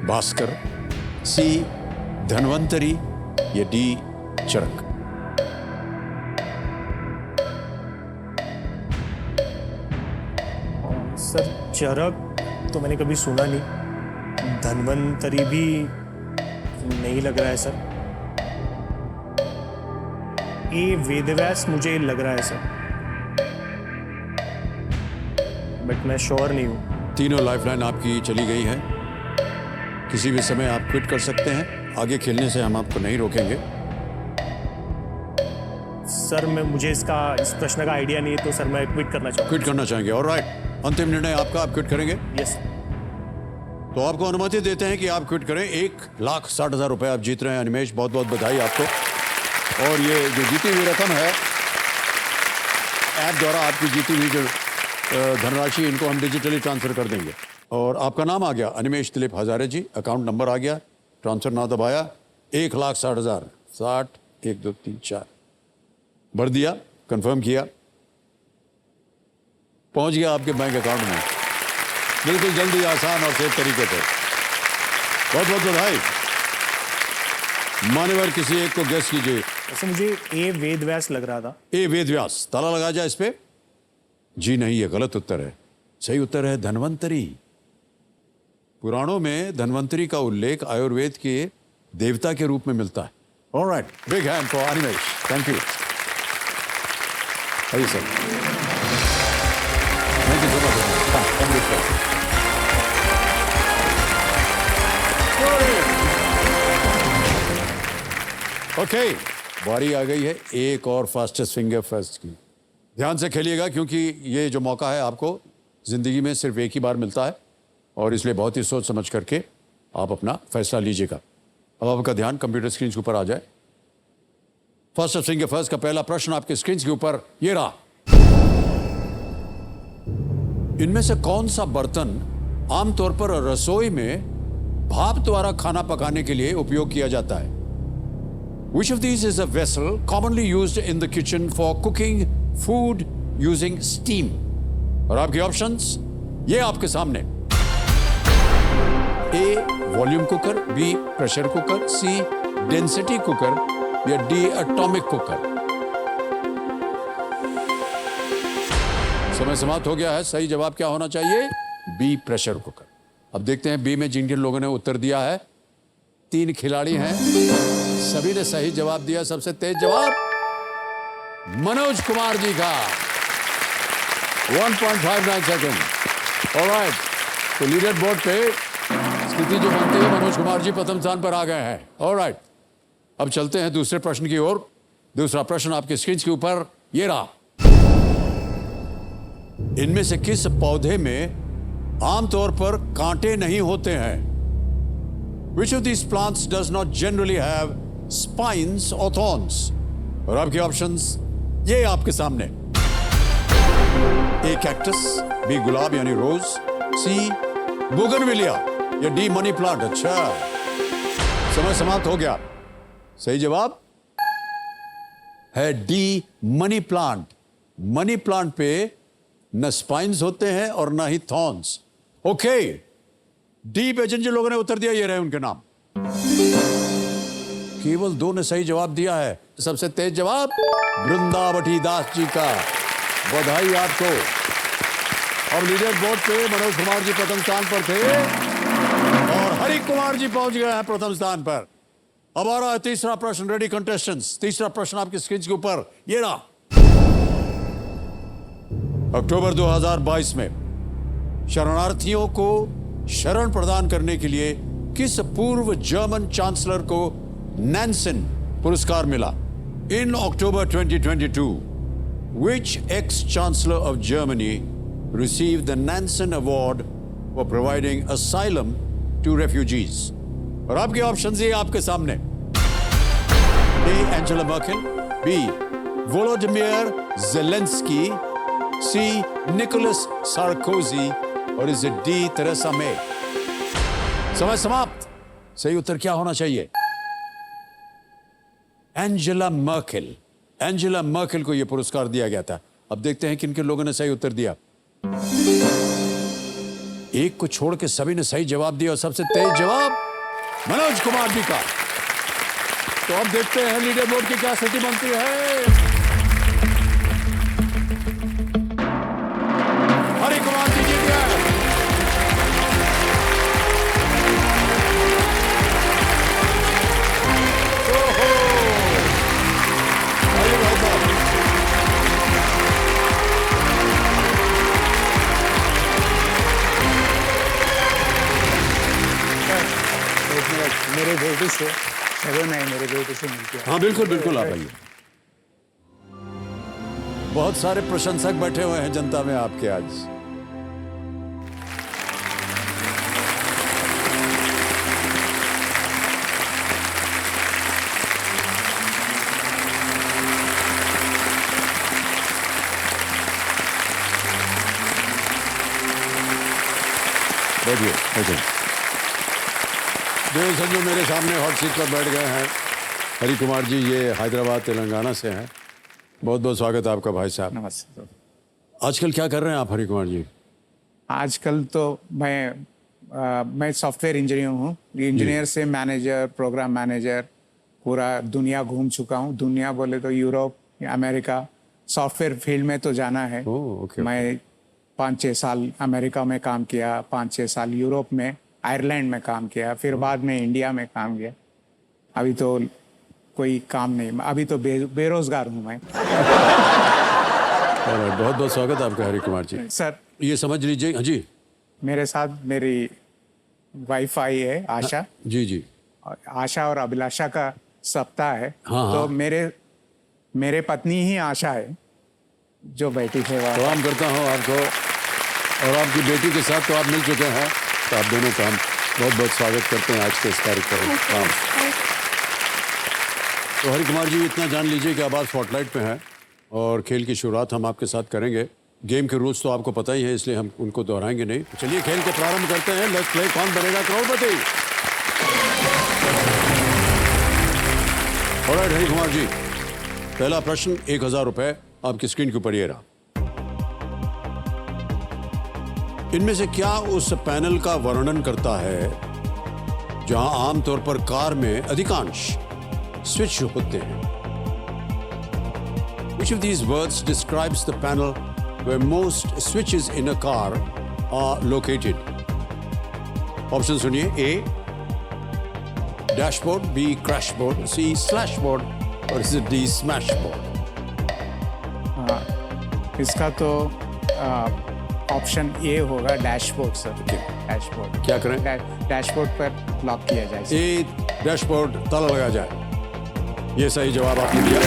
Bhaskar, C, Dhanvantari, या D, चरक. सर चरक तो मैंने कभी सुना नहीं. धन्वंतरी भी नहीं लग रहा है सर. ये वेदव्यास मुझे लग रहा है सर, बट मैं श्योर नहीं हूँ. तीनों लाइफलाइन आपकी चली गई है. किसी भी समय आप क्विट कर सकते हैं. आगे खेलने से हम आपको नहीं रोकेंगे. सर मुझे इस प्रश्न का आइडिया नहीं है, तो सर मैं क्विट करना चाहूँगा. क्विट करना चाहेंगे. ऑलराइट. अंतिम निर्णय आपका. आप क्विट करेंगे. यस. तो आपको अनुमति देते हैं कि आप क्विट करें। 1,60,000 रुपए आप जीत रहे हैं अनिमेश, बहुत बहुत बधाई आपको। और ये जो जीती हुई रकम है, ऐप द्वारा आपकी जीती हुई जो धनराशि, इनको हम डिजिटली ट्रांसफर कर देंगे। और आपका नाम आ गया अनिमेश दिलीप हजारे जी, अकाउंट नंबर आ गया, ट्रांसफर ना दबाया, 1,60,000, 60 1 2 3 4 भर दिया, कंफर्म किया, पहुंच गया आपके बैंक अकाउंट में, बिल्कुल जल्दी, आसान और सेफ तरीके से। बहुत बहुत बधाई। मान्यवर किसी एक को गेस कीजिए। वैसे मुझे ए वेदव्यास लग रहा था। ए वेदव्यास, ताला लगा जाए इस पे। जी नहीं, ये गलत उत्तर है। सही उत्तर है धन्वंतरी। पुराणों में धन्वंतरी का उल्लेख आयुर्वेद के देवता के रूप में मिलता है। Alright, big hand for Animesh, thank you. आइए sir, thank you so much. Okay, बारी आ गई है एक और फास्टेस्ट फिंगर फर्स्ट की। ध्यान से खेलिएगा, क्योंकि ये जो मौका है आपको जिंदगी में सिर्फ एक ही बार मिलता है, और इसलिए बहुत ही सोच समझ करके आप अपना फैसला लीजिएगा। अब आपका ध्यान कंप्यूटर स्क्रीन के ऊपर आ जाए। फर्स्ट फिंगर फर्स्ट का पहला प्रश्न आपके स्क्रीन के ऊपर ये रहा। इनमें से कौन सा बर्तन आमतौर पर रसोई में भाप द्वारा खाना पकाने के लिए उपयोग किया जाता है? Which of these is a vessel commonly used in the kitchen for cooking food using steam? और आपके ऑप्शंस ये आपके सामने। A volume cooker, B pressure cooker, C density cooker या डी एटॉमिक कुकर। समय समाप्त हो गया है। सही जवाब क्या होना चाहिए? B pressure cooker. अब देखते हैं बी में जिन जिन लोगों ने उत्तर दिया है। 3 खिलाड़ी हैं, सभी ने सही जवाब दिया। सबसे तेज जवाब मनोज कुमार जी का, 1.59 सेकंड। ऑलराइट, तो लीडर बोर्ड पे स्थिति जो बनती है, मनोज कुमार जी प्रथम स्थान पर आ गए हैं। ऑलराइट, अब चलते हैं दूसरे प्रश्न की ओर। दूसरा प्रश्न आपके स्क्रीन के ऊपर ये रहा। इनमें से किस पौधे में आमतौर पर कांटे नहीं होते हैं? Which of these plants does not generally have spines or thorns? और आपके ऑप्शंस ये आपके सामने। ए कैक्टस, बी गुलाब यानी रोज, सी बोगनविलिया या डी मनी प्लांट। अच्छा, समय समाप्त हो गया। सही जवाब है D money plant. Money plant पे न स्पाइन्स होते हैं और न ही थॉर्न्स। ओके, डी पे जिन जिन लोगों ने उत्तर दिया, ये रहे उनके नाम। केवल 2 ने सही जवाब दिया है। सबसे तेज जवाब वृंदावटी दास जी का, बधाई आपको। अब लीडर बोर्ड पे मनोज कुमार जी प्रथम स्थान पर थे और हरि कुमार जी पहुंच गए हैं प्रथम स्थान पर। अब आ रहा है तीसरा प्रश्न। रेडी कंटेस्टेंट्स, तीसरा प्रश्न आपकी स्क्रीन के ऊपर ये रहा। अक्टूबर 2022 में शरणार्थियों को शरण प्रदान करने के लिए किस पूर्व जर्मन चांसलर को नैन्सन पुरस्कार मिला? इन अक्टूबर 2022, which ex-chancellor of Germany received the Nansen Award for providing asylum to refugees? और आपके ऑप्शंस ये आपके सामने। A Angela Merkel, B Volodymyr Zelensky, C Nicolas Sarkozy or is D Theresa May. समय समाप्त। सही उत्तर क्या होना चाहिए? Angela Merkel. एंजेला मर्केल को यह पुरस्कार दिया गया था। अब देखते हैं किन किन लोगों ने सही उत्तर दिया। एक को छोड़ के सभी ने सही जवाब दिया और सबसे तेज जवाब मनोज कुमार जी का। तो अब देखते हैं लीडर बोर्ड की क्या स्थिति बनती है। हरि कुमार जी जीत गए। ओहो, आइए भाई साहब। मेरे बेटे से नहीं, मेरे बेटे से मिलके हाँ बिल्कुल बिल्कुल, आप आइए। बहुत सारे प्रशंसक बैठे हुए हैं जनता में आपके आज। बैठिए बैठिए। जो जो मेरे सामने हॉट सीट पर बैठ गए हैं हरि कुमार जी, ये हैदराबाद तेलंगाना से हैं। बहुत बहुत स्वागत है आपका भाई साहब। नमस्ते। आजकल क्या कर रहे हैं आप हरि कुमार जी? आजकल तो मैं सॉफ्टवेयर इंजीनियर हूँ। इंजीनियर से मैनेजर, प्रोग्राम मैनेजर, पूरा दुनिया घूम चुका हूँ। दुनिया बोले तो यूरोप, अमेरिका, सॉफ्टवेयर फील्ड में तो जाना है। ओके। मैं 5-6 साल अमेरिका में काम किया, 5-6 साल यूरोप में, आयरलैंड में काम किया, फिर बाद में इंडिया में काम किया। अभी तो कोई काम नहीं, अभी तो बेरोजगार हूँ मैं। बहुत बहुत स्वागत है आपका हरि कुमार जी। सर, ये समझ लीजिए। हाँ जी मेरे साथ मेरी वाइफ आई है आशा। जी जी। आशा और अभिलाषा का सप्ताह है। हाँ, तो हाँ। मेरे पत्नी ही आशा है जो बैठी है वहाँ। प्रणाम करता हूँ आपको, और आपकी बेटी के साथ तो आप मिल चुके हैं, तो आप दोनों का हम बहुत बहुत स्वागत करते हैं आज के इस कार्यक्रम में। तो हरि कुमार जी, इतना जान लीजिए कि अब आप स्पॉटलाइट पे हैं और खेल की शुरुआत हम आपके साथ करेंगे। गेम के रूल्स तो आपको पता ही है, इसलिए हम उनको दोहराएंगे नहीं। चलिए खेल के प्रारंभ करते हैं। लेट्स प्ले कौन बनेगा करोड़पति। ऑलराइट हरि कुमार जी, पहला प्रश्न 1000 रुपए आपकी स्क्रीन के ऊपर ये रहा। इनमें से क्या उस पैनल का वर्णन करता है जहां आमतौर पर कार में अधिकांश स्विच होते हैं? Which of these words describes the panel where most switches in a car are located? Option सुनिए। A डैशबोर्ड, B क्रैशबोर्ड, C स्लैशबोर्ड और D स्मैशबोर्ड। इसका तो ऑप्शन ए होगा, डैशबोर्ड सर। डैशबोर्ड। क्या करें? डैशबोर्ड पर लॉक किया जाए। A डैशबोर्ड, ताला लगा जाए। ये सही जवाब आपने दिया।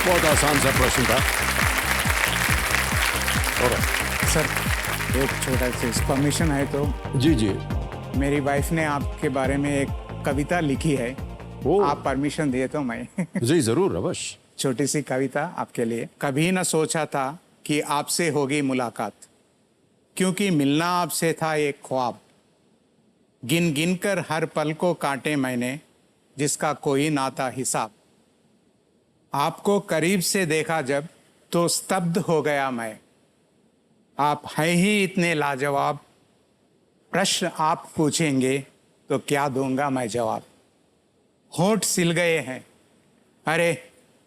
बहुत आसान सा प्रश्न था। और सर, एक छोटा सा परमिशन है तो जी जी। मेरी वाइफ ने आपके बारे में एक कविता लिखी है। आप परमिशन दिए तो मैं जी जरूर, अवश्य। छोटी सी कविता आपके लिए। कभी न सोचा था कि आपसे होगी मुलाकात, क्योंकि मिलना आपसे था एक ख्वाब। गिन गिन कर हर पल को काटे मैंने, जिसका कोई नाता हिसाब। आपको करीब से देखा जब तो स्तब्ध हो गया मैं। आप हैं ही इतने लाजवाब, प्रश्न आप पूछेंगे तो क्या दूंगा मैं जवाब। होंठ सिल गए हैं, अरे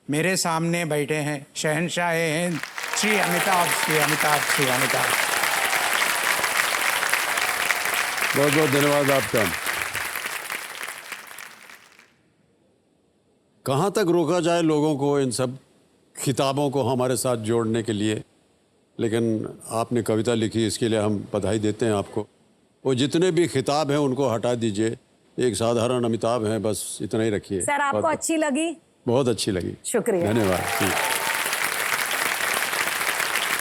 मेरे सामने बैठे हैं शहंशाह हैं श्री अमिताभ, श्री अमिताभ, श्री अमिताभ। बहुत बहुत धन्यवाद आपका। कहाँ तक रोका जाए लोगों को इन सब खिताबों को हमारे साथ जोड़ने के लिए, लेकिन आपने कविता लिखी, इसके लिए हम बधाई देते हैं आपको। वो जितने भी खिताब हैं उनको हटा दीजिए, एक साधारण अमिताभ हैं, बस इतना ही रखिए। सर, आपको अच्छी लगी? बहुत अच्छी लगी, शुक्रिया, धन्यवाद।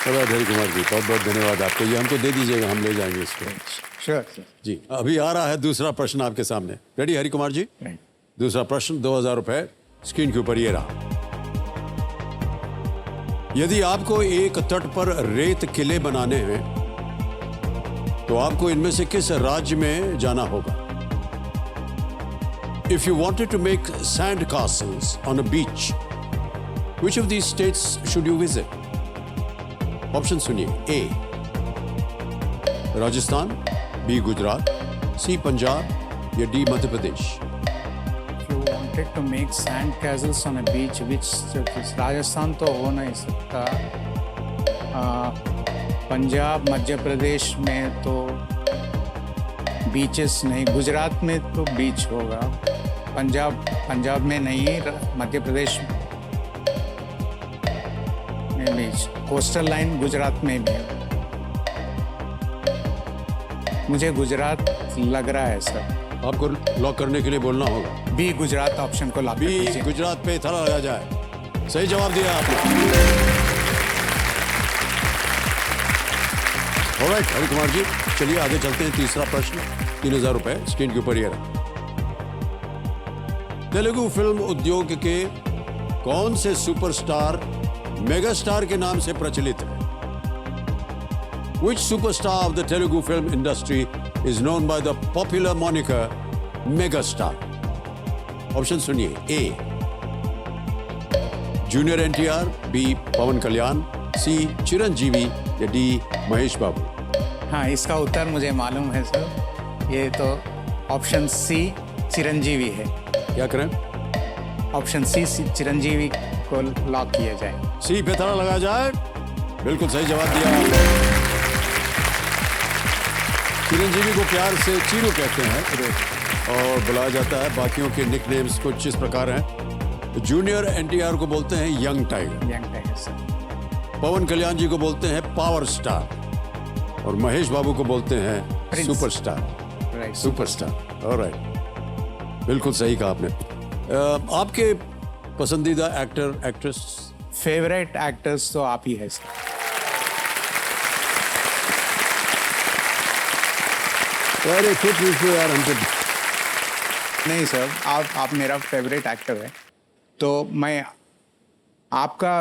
हरि कुमार जी, बहुत बहुत धन्यवाद आपको। ये हमको दे दीजिएगा, हम ले जाएंगे इसको। श्योर जी। अभी आ रहा है दूसरा प्रश्न आपके सामने। रेडी हरि कुमार जी? दूसरा प्रश्न 2000 रुपए स्क्रीन के ऊपर ये रहा। यदि आपको एक तट पर रेत किले बनाने हैं तो आपको इनमें से किस राज्य में जाना होगा? If you wanted to make sand castles on a beach, which of these states should you visit? Option सुनिए। A Rajasthan, B Gujarat, C Punjab या D Madhya Pradesh. If you wanted to make sand castles on a beach, which Rajasthan तो हो नहीं सकता। पंजाब, मध्य प्रदेश में तो beaches नहीं, गुजरात में तो बीच होगा। पंजाब में नहीं, मध्य प्रदेश में बीच। कोस्टल लाइन गुजरात में भी है। मुझे गुजरात लग रहा है सर। आपको लॉक करने के लिए बोलना होगा। बी गुजरात ऑप्शन को लॉक बी कीजिए। गुजरात पे थाला लगा जाए। सही जवाब दिया आपने। ऑलराइट हरि कुमार जी, चलिए आगे चलते हैं। तीसरा प्रश्न 3000 रुपए स्क्रीन के ऊपर ये रहा। तेलुगु फिल्म उद्योग के कौन से सुपरस्टार मेगास्टार के नाम से प्रचलित है? Which superstar of the Telugu film industry is known by the popular moniker Megastar? Option सुनिए. A. Junior NTR, B. Pawan Kalyan, C. Chiranjeevi या D. महेश बाबू. हाँ, इसका उत्तर मुझे मालूम है सर. ये तो ऑप्शन सी चिरंजीवी है. क्या करें? ऑप्शन सी चिरंजीवी को लॉक किया जाए. C पे ताला लगा जाए. बिल्कुल सही जवाब दिया आपने. चिरंजीवी को प्यार से चीरू कहते हैं और बुलाया जाता है. बाकियों के निकनेम्स कुछ इस प्रकार हैं. जूनियर NTR को बोलते हैं young tiger. Young tiger sir. Pawan Kalyan ji को बोलते हैं पावर स्टार और महेश बाबू को बोलते हैं Prince. Superstar. Right. Superstar. Alright. बिल्कुल सही कहा आपने. आपके पसंदीदा एक्टर एक्ट्रेस? फेवरेट एक्टर्स तो आप ही है सर. अरे खुद पूछो यार हमसे. नहीं सर, आप मेरा फेवरेट एक्टर है. तो मैं आपका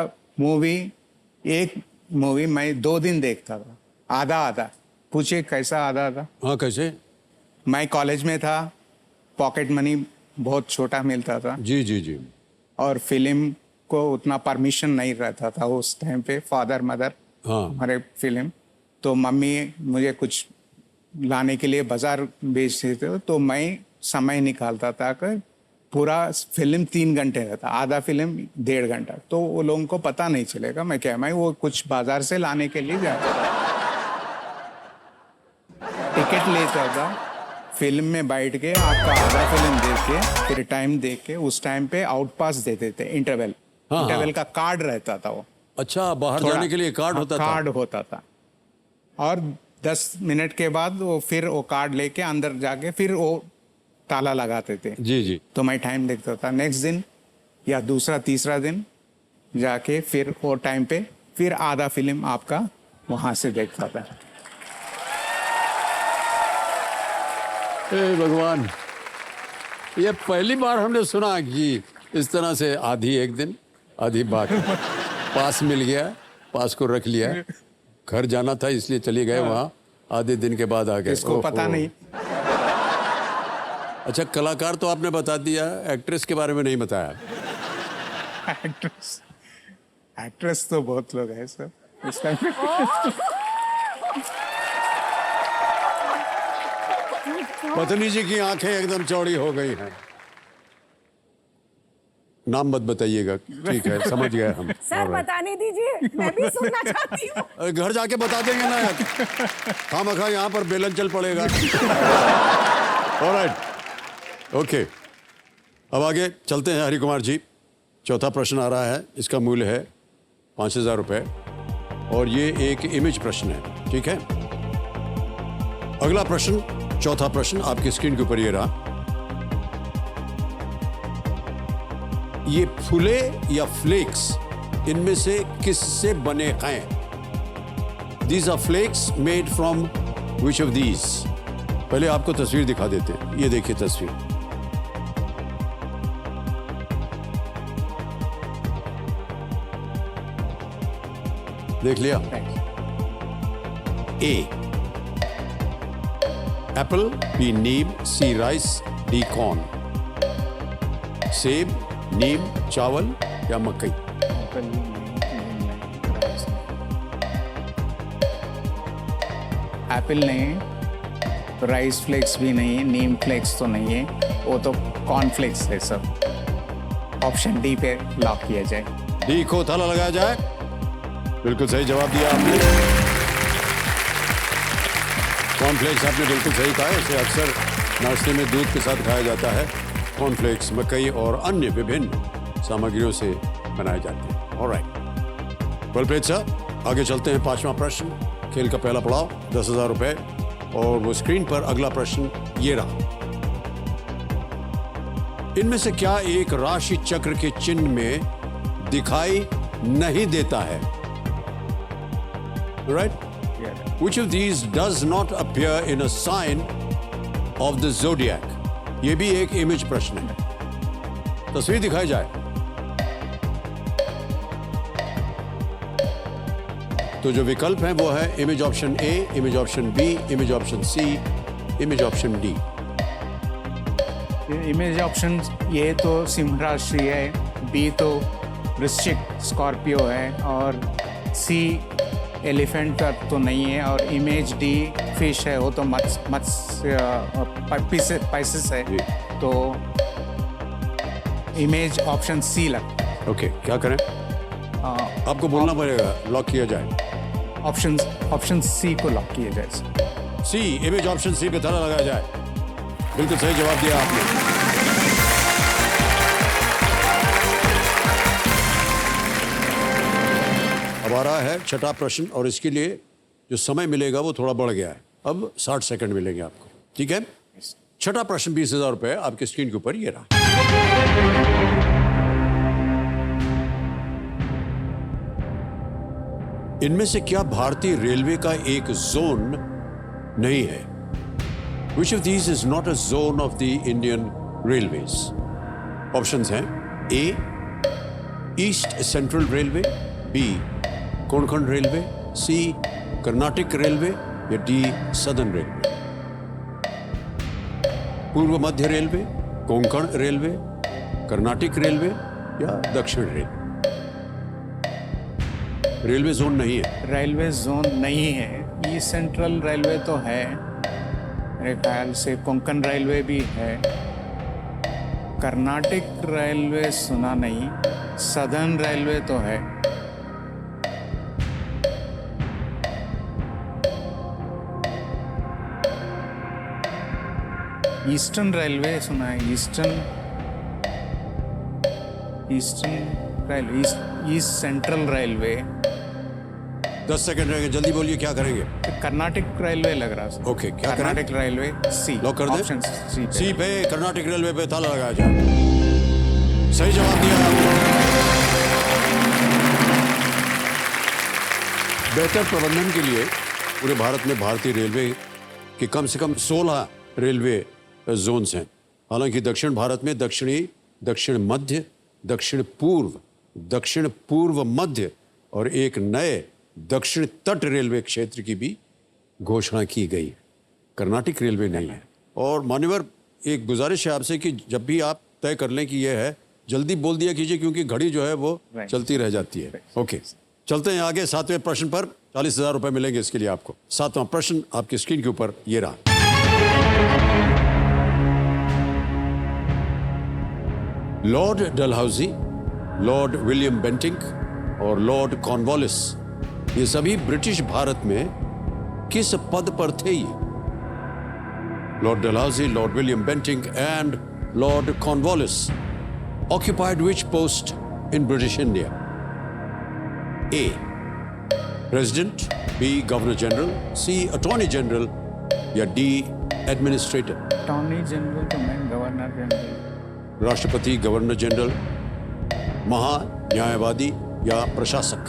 एक मूवी मैं 2 दिन देखता था, आधा. पूछिए कैसा आधा. हाँ, कैसे? मैं कॉलेज में था, पॉकेट मनी बहुत छोटा मिलता था जी जी जी. और फिल्म को उतना परमिशन नहीं रहता था उस टाइम पे. फादर मदर हाँ. हमारे फिल्म, तो मम्मी मुझे कुछ लाने के लिए बाजार भेजते थे, तो मैं समय निकालता था कि पूरा फिल्म 3 घंटे रहता, आधा फिल्म 1.5 घंटा. तो वो लोगों को पता नहीं चलेगा मैं वो कुछ बाजार से लाने के लिए जाता. टिकट लेता था, फिल्म में बैठ के आपका आधा फिल्म देख के फिर टाइम देख के उस टाइम पे आउट पास देते थे. इंटरवल का कार्ड रहता था वो. अच्छा, बाहर जाने के लिए कार्ड होता था? कार्ड होता था. और 10 मिनट के बाद वो फिर वो कार्ड लेके अंदर जाके फिर वो ताला लगाते थे. जी जी. तो मैं टाइम देखता था. नेक्स्ट दिन या दूसरा तीसरा दिन जाके फिर वो टाइम पे फिर आधा फिल्म आपका वहां से देखता था. ए भगवान, ये पहली बार हमने सुना कि इस तरह से आधी एक दिन आधी बात. पास मिल गया, पास को रख लिया. घर जाना था इसलिए चले गए वहाँ, आधे दिन के बाद आ गए. इसको पता नहीं. अच्छा, कलाकार तो आपने बता दिया, एक्ट्रेस के बारे में नहीं बताया. एक्ट्रेस तो बहुत लोग हैं सर इस टाइम पे. पत्नी जी की आंखें एकदम चौड़ी हो गई हैं. नाम मत बताइएगा. ठीक है, समझ गए हम. सर बताने दीजिए, मैं भी सुनना चाहती हूँ. अरे घर जाके बता देंगे ना यार. खामखा यहाँ पर बेलन चल पड़ेगा. Alright, okay. अब आगे चलते हैं हरि कुमार जी. चौथा प्रश्न आ रहा है. इसका मूल्य है 5,000 रुपये और ये एक इमेज प्रश्न है. ठीक है. अगला प्रश्न, चौथा प्रश्न आपकी स्क्रीन के ऊपर ये रहा. ये फूले या फ्लेक्स इनमें से किससे बने हैं? These are flakes made from which of these? पहले आपको तस्वीर दिखा देते हैं. ये देखिए तस्वीर. देख लिया? A. Apple, B. Neem, C. Rice, D. Corn. सेब, नीम, चावल या मकई? एप्पल नहीं, राइस फ्लेक्स भी नहीं है, नीम फ्लेक्स तो नहीं है, वो तो कॉर्नफ्लेक्स है सर. ऑप्शन डी पे लॉक किया जाए. डी को ताला लगाया जाए. बिल्कुल सही जवाब दिया आपने. कॉर्नफ्लेक्स आपने बिल्कुल सही कहा. इसे अक्सर नाश्ते में दूध के साथ खाया जाता है. कॉर्नफ्लेक्स मकई और अन्य विभिन्न सामग्रियों से बनाए जाते हैं. Alright, well played sir. आगे चलते हैं. 5वां प्रश्न, खेल का पहला पड़ाव, 10,000 रुपये. और वो स्क्रीन पर अगला प्रश्न ये रहा. इनमें से क्या एक राशि चक्र के चिन्ह में दिखाई नहीं देता है? Right. Which of these does not appear in a sign of the zodiac? ये भी एक इमेज प्रश्न है. तस्वीर दिखाई जाए. तो जो विकल्प है वो है image option A, image option B, image option C, image option D. Image option ये तो सिंह राशि है, बी तो वृश्चिक स्कॉर्पियो है, और सी एलिफेंट का तो नहीं है, और इमेज डी फिश है, वो तो पाइसेस है। तो इमेज ऑप्शन सी लगता है। ओके, क्या करें? आपको बोलना पड़ेगा, लॉक किया जाए। ऑप्शन सी को लॉक किया जाए। सी, इमेज ऑप्शन सी पे ताला लगाया जाए। बिल्कुल सही जवाब दिया आपने। अब आ रहा है छठा प्रश्न, और इसके लिए जो समय मिलेगा वो थोड़ा बढ़ गया है। अब 60 सेकंड मिलेंगे आपको, ठीक है? छठा प्रश्न 20,000 रुपए आपके स्क्रीन के ऊपर ये रहा। इनमें से क्या भारतीय रेलवे का एक जोन नहीं है? Which of these is not a zone of the Indian Railways? Options हैं A, East Central Railway, B, Konkan railway, C, Karnataka railway, या D, सदर्न रेलवे। पूर्व मध्य railway, Konkan railway, Karnataka railway या दक्षिण रेलवे। रेलवे जोन नहीं है। रेलवे जोन नहीं है। ईस्ट सेंट्रल रेलवे तो है, मेरे ख्याल से कोंकण रेलवे भी है, कर्नाटक रेलवे सुना नहीं, सदर्न रेलवे तो है, ईस्टर्न रेलवे सुना है, eastern railway, east central railway. 10 second रहेंगे, जल्दी बोलिए, क्या करेंगे? कर्नाटक रेलवे लग रहा है। ओके, क्या करें? कर्नाटक रेलवे सी लॉक कर दे। ऑप्शन सी पे, कर्नाटक रेलवे पे ताला लगाया जाए। सही जवाब दिया आपने। बेहतर प्रबंधन के लिए पूरे भारत में भारतीय रेलवे के कम से कम 16 रेलवे जोन्स हैं। हालांकि दक्षिण भारत में दक्षिणी, दक्षिण मध्य, दक्षिण पूर्व मध्य और एक नए दक्षिण तट रेलवे क्षेत्र की भी घोषणा की गई। कर्नाटक रेलवे नहीं है। और मान्यवर, एक गुजारिश है आपसे कि जब भी आप तय कर लें कि यह है, जल्दी बोल दिया कीजिए, क्योंकि घड़ी जो है वो चलती रह जाती है। ओके, चलते हैं आगे 7वें प्रश्न पर। 40,000 रुपए मिलेंगे इसके लिए आपको। 7वां प्रश्न आपकी स्क्रीन के ऊपर ये रहा। Lord Dalhousie, Lord William Bentinck और लॉर्ड कॉर्नवालिस, ये सभी ब्रिटिश भारत में किस पद पर थे? ये Lord Dalhousie, Lord William Bentinck and Lord Cornwallis occupied which post in British India? A, President, B, Governor General, C, Attorney General या D, Administrator? अटॉर्नी जनरल तो मैं, गवर्नर जनरल। राष्ट्रपति, गवर्नर जनरल, महा न्यायवादी या प्रशासक?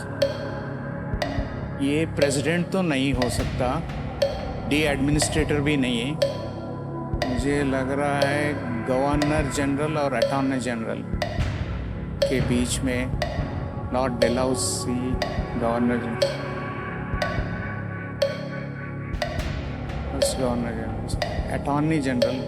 ये प्रेसिडेंट तो नहीं हो सकता, डी एडमिनिस्ट्रेटर भी नहीं है। मुझे लग रहा है गवर्नर जनरल और अटॉर्नी जनरल के बीच में Lord Dalhousie, governor general, attorney general.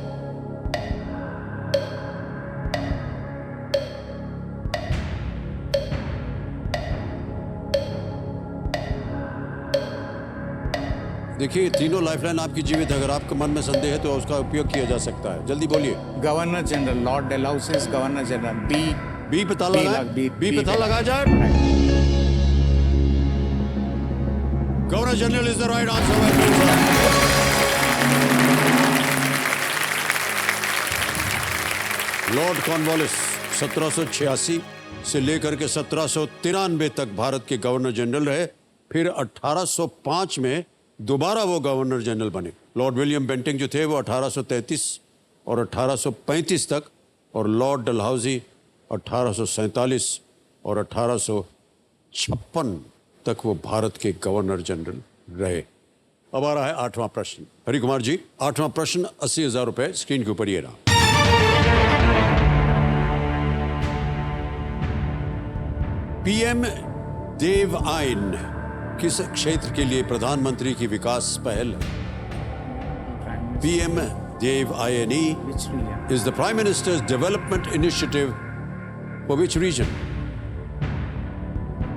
देखिए, तीनों लाइफलाइन आपकी जीवित है। अगर आपके मन में संदेह है तो उसका उपयोग किया जा सकता है। जल्दी बोलिए। Governor general, lord Dalhousie governor general. B पे ताला लगाया? बी पे ताला लगाया जाए। Governor general is the right answer. Lord Cornwallis 1786 से लेकर के 1793 तक भारत के गवर्नर जनरल रहे। फिर 1805 में दोबारा वो गवर्नर जनरल बने। लॉर्ड विलियम बेंटिंक जो थे वो 1833 और 1835 तक, और लॉर्ड डलहौजी 1847 और 1856 तक वो भारत के गवर्नर जनरल रहे। अब आ रहा है 8वां प्रश्न। हरि कुमार जी, 8वां प्रश्न 80,000 रुपए स्क्रीन के ऊपर ये रहा। पीएम देव आयन किस क्षेत्र के लिए प्रधानमंत्री की विकास पहल है? PM DEVINE is the Prime Minister's development initiative for which region?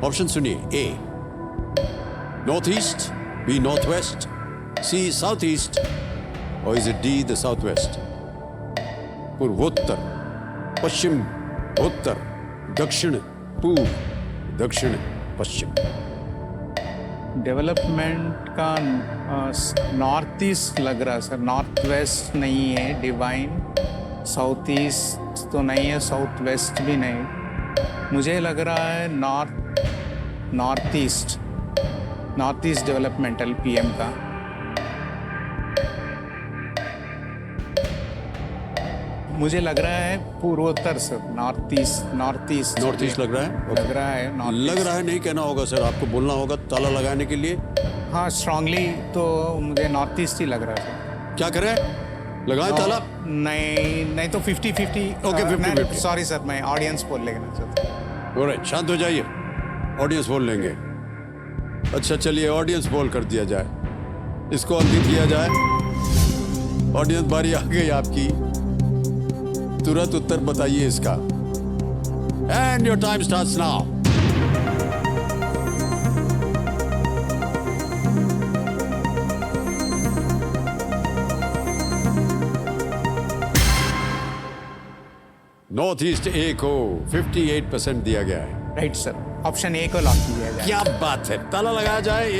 Option सुनिए. A Northeast, B Northwest, C Southeast, or is it D the Southwest? पूर्वोत्तर, पश्चिम, उत्तर, दक्षिण, पूर्व, दक्षिण, पश्चिम. डेवलपमेंट का नॉर्थ ईस्ट लग रहा है सर, नॉर्थ वेस्ट नहीं है. डिवाइन साउथ ईस्ट तो नहीं है, साउथ वेस्ट भी नहीं. मुझे लग रहा है नॉर्थ ईस्ट डेवलपमेंटल PM का. मुझे लग रहा है पूर्वोत्तर सर, नॉर्थ ईस्ट लग रहा है. लग रहा है north लग east. रहा है नहीं कहना होगा सर, आपको बोलना होगा ताला लगाने के लिए. हाँ, स्ट्रांगली तो मुझे नॉर्थ ईस्ट ही लग रहा है सर. क्या करें, लगाएं ताला? नहीं तो 50-50. Okay, 50-50. सॉरी सर, मैं ऑडियंस बोल लेना चाहता हूँ. ऑलराइट, शांत हो जाइए, ऑडियंस बोल लेंगे. अच्छा चलिए, ऑडियंस बोल कर दिया जाए, इसको अंकित किया जाए. ऑडियंस बारी आ गई आपकी, तुरंत उत्तर बताइए इसका. And your time starts now. North east A को 58% दिया गया है. राइट सर, ऑप्शन ए को लॉक किया जाए. क्या बात है, ताला लगाया जाए. ए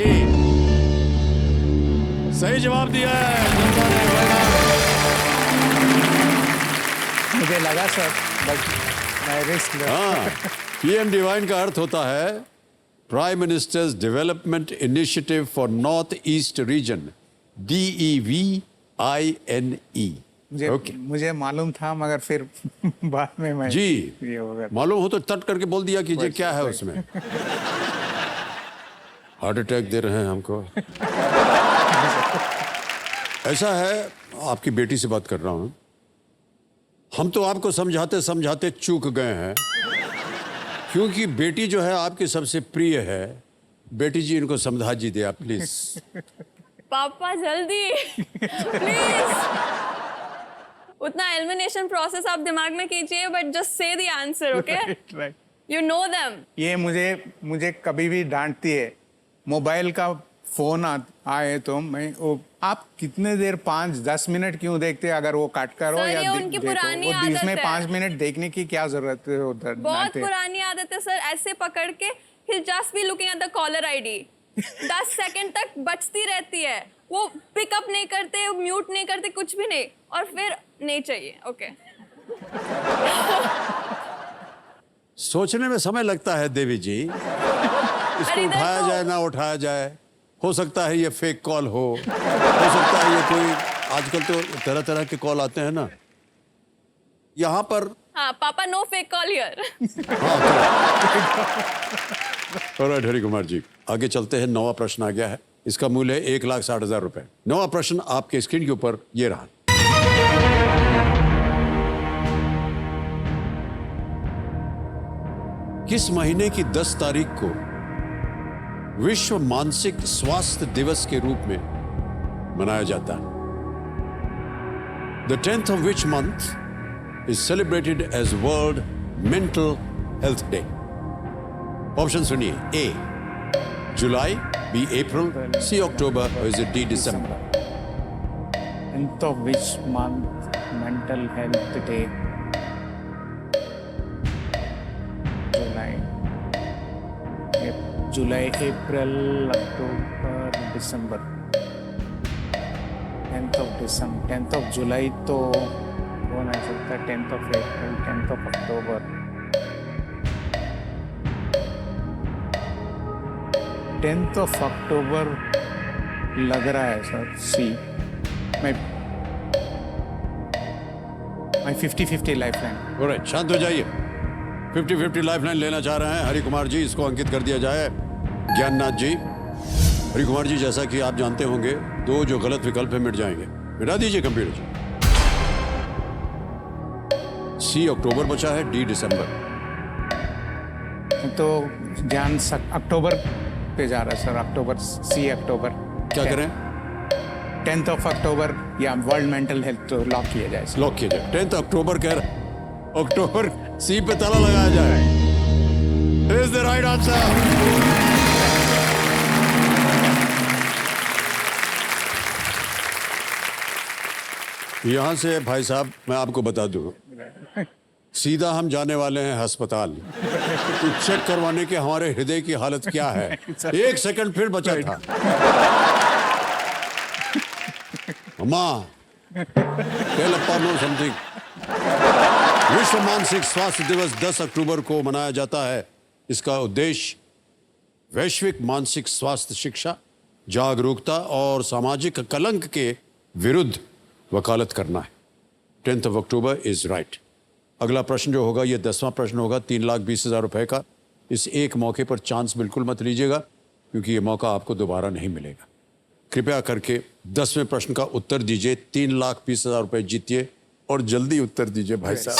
सही जवाब दिया है. जनता ने मुझे लगा सर, बट मैं रिस्क ले. हाँ, PM डिवाइन का अर्थ होता है prime ministers development initiative for north east region, DEVINE. मुझे मालूम था, मगर फिर बाद में मैं जी ये हो गया. मालूम हो तो तट करके बोल दिया कीजिए क्या है उसमें. हार्ट अटैक दे रहे हैं हमको. ऐसा है, आपकी बेटी से बात कर रहा हूं. हम तो आपको समझाते समझाते चूक गए हैं, क्योंकि बेटी जो है आपकी सबसे प्रिय है. बेटी जी, इनको समझा दीजिए आप प्लीज. पापा जल्दी प्लीज. उतना एलिमिनेशन प्रोसेस आप दिमाग में कीजिए, but just say the answer. Okay, right. You know them. ये मुझे कभी भी डांटती है. मोबाइल का फोन आए तो मैं आप कितने देर 5-10 मिनट क्यों देखते हैं? अगर वो काट कर हो सर, या ये उनकी देखो, पुरानी वो इसमें आदत है. 5 मिनट देखने की क्या जरूरत है उधर. बहुत पुरानी आदत है सर, ऐसे पकड़ के he'll just be looking at the caller ID. 10 second तक बचती रहती है, वो पिकअप नहीं करते, म्यूट नहीं करते, कुछ भी नहीं, और फिर नहीं चाहिए. ओके. सोचने में समय लगता है देवी जी. इसको इधर उठाया तो- जाए ना उठाया जाए. हो सकता है ये फेक कॉल हो सकता है ये कोई, आजकल तो तरह तरह के कॉल आते हैं ना. यहाँ पर हाँ पापा, no fake call here. Alright Hari Kumar ji, आगे चलते हैं. 9वां प्रश्न आ गया है, इसका मूल्य है 1,60,000 रुपए. 9वां प्रश्न आपके स्क्रीन के ऊपर ये रहा. किस महीने की 10 तारीख को विश्व मानसिक स्वास्थ्य दिवस के रूप में मनाया जाता है? The 10th of which month is celebrated as World Mental Health Day? Option सुनिए. A July, B April, C October, or is it D December? 10th of which month mental health day? July, April, October, December. 10th of जुलाई तो हो नहीं सकता. 10th of April, 10th of October. 10th of अक्टूबर लग रहा है sir. सी. मैं 50-50 lifeline. Alright, शांत हो जाइए. 50-50 लाइफलाइन लेना चाह रहे हैं हरि कुमार जी. इसको अंकित कर दिया जाए. ज्ञाननाथ जी, हरि कुमार जी, जैसा कि आप जानते होंगे, 2 जो गलत विकल्प है मिट जाएंगे. मिटा दीजिए कंप्यूटर जी. C अक्टूबर बचा है, D दिसंबर. तो अक्टूबर पे जा रहा है सर, अक्टूबर, सी अक्टूबर। क्या करें? 10th ऑफ अक्टूबर या वर्ल्ड मेंटल हेल्थ तो लॉक किया जाए सर। लॉक किया जाए। 10 अक्टूबर कह रहे, अक्टूबर सी पे ताला लगाया जाए। Is the right answer. यहां से भाई साहब मैं आपको बता दूं, सीधा हम जाने वाले हैं अस्पताल तो चेक करवाने के हमारे हृदय की हालत क्या है। 1 सेकंड फिर बचा था। अम्मा, टेल अप्पा नो समथिंग। विश्व मानसिक स्वास्थ्य दिवस 10 अक्टूबर को मनाया जाता है। इसका उद्देश्य वैश्विक मानसिक स्वास्थ्य शिक्षा, जागरूकता और सामाजिक कलंक के विरुद्ध वकालत करना है। 10th of October is right. अगला प्रश्न जो होगा ये 10वां प्रश्न होगा, 3,20,000 रुपए का। इस एक मौके पर चांस बिल्कुल मत लीजिएगा क्योंकि ये मौका आपको दोबारा नहीं मिलेगा। कृपया करके 10वें प्रश्न का उत्तर दीजिए, 3,20,000 रुपए जीतिए और जल्दी उत्तर दीजिए भाई साहब।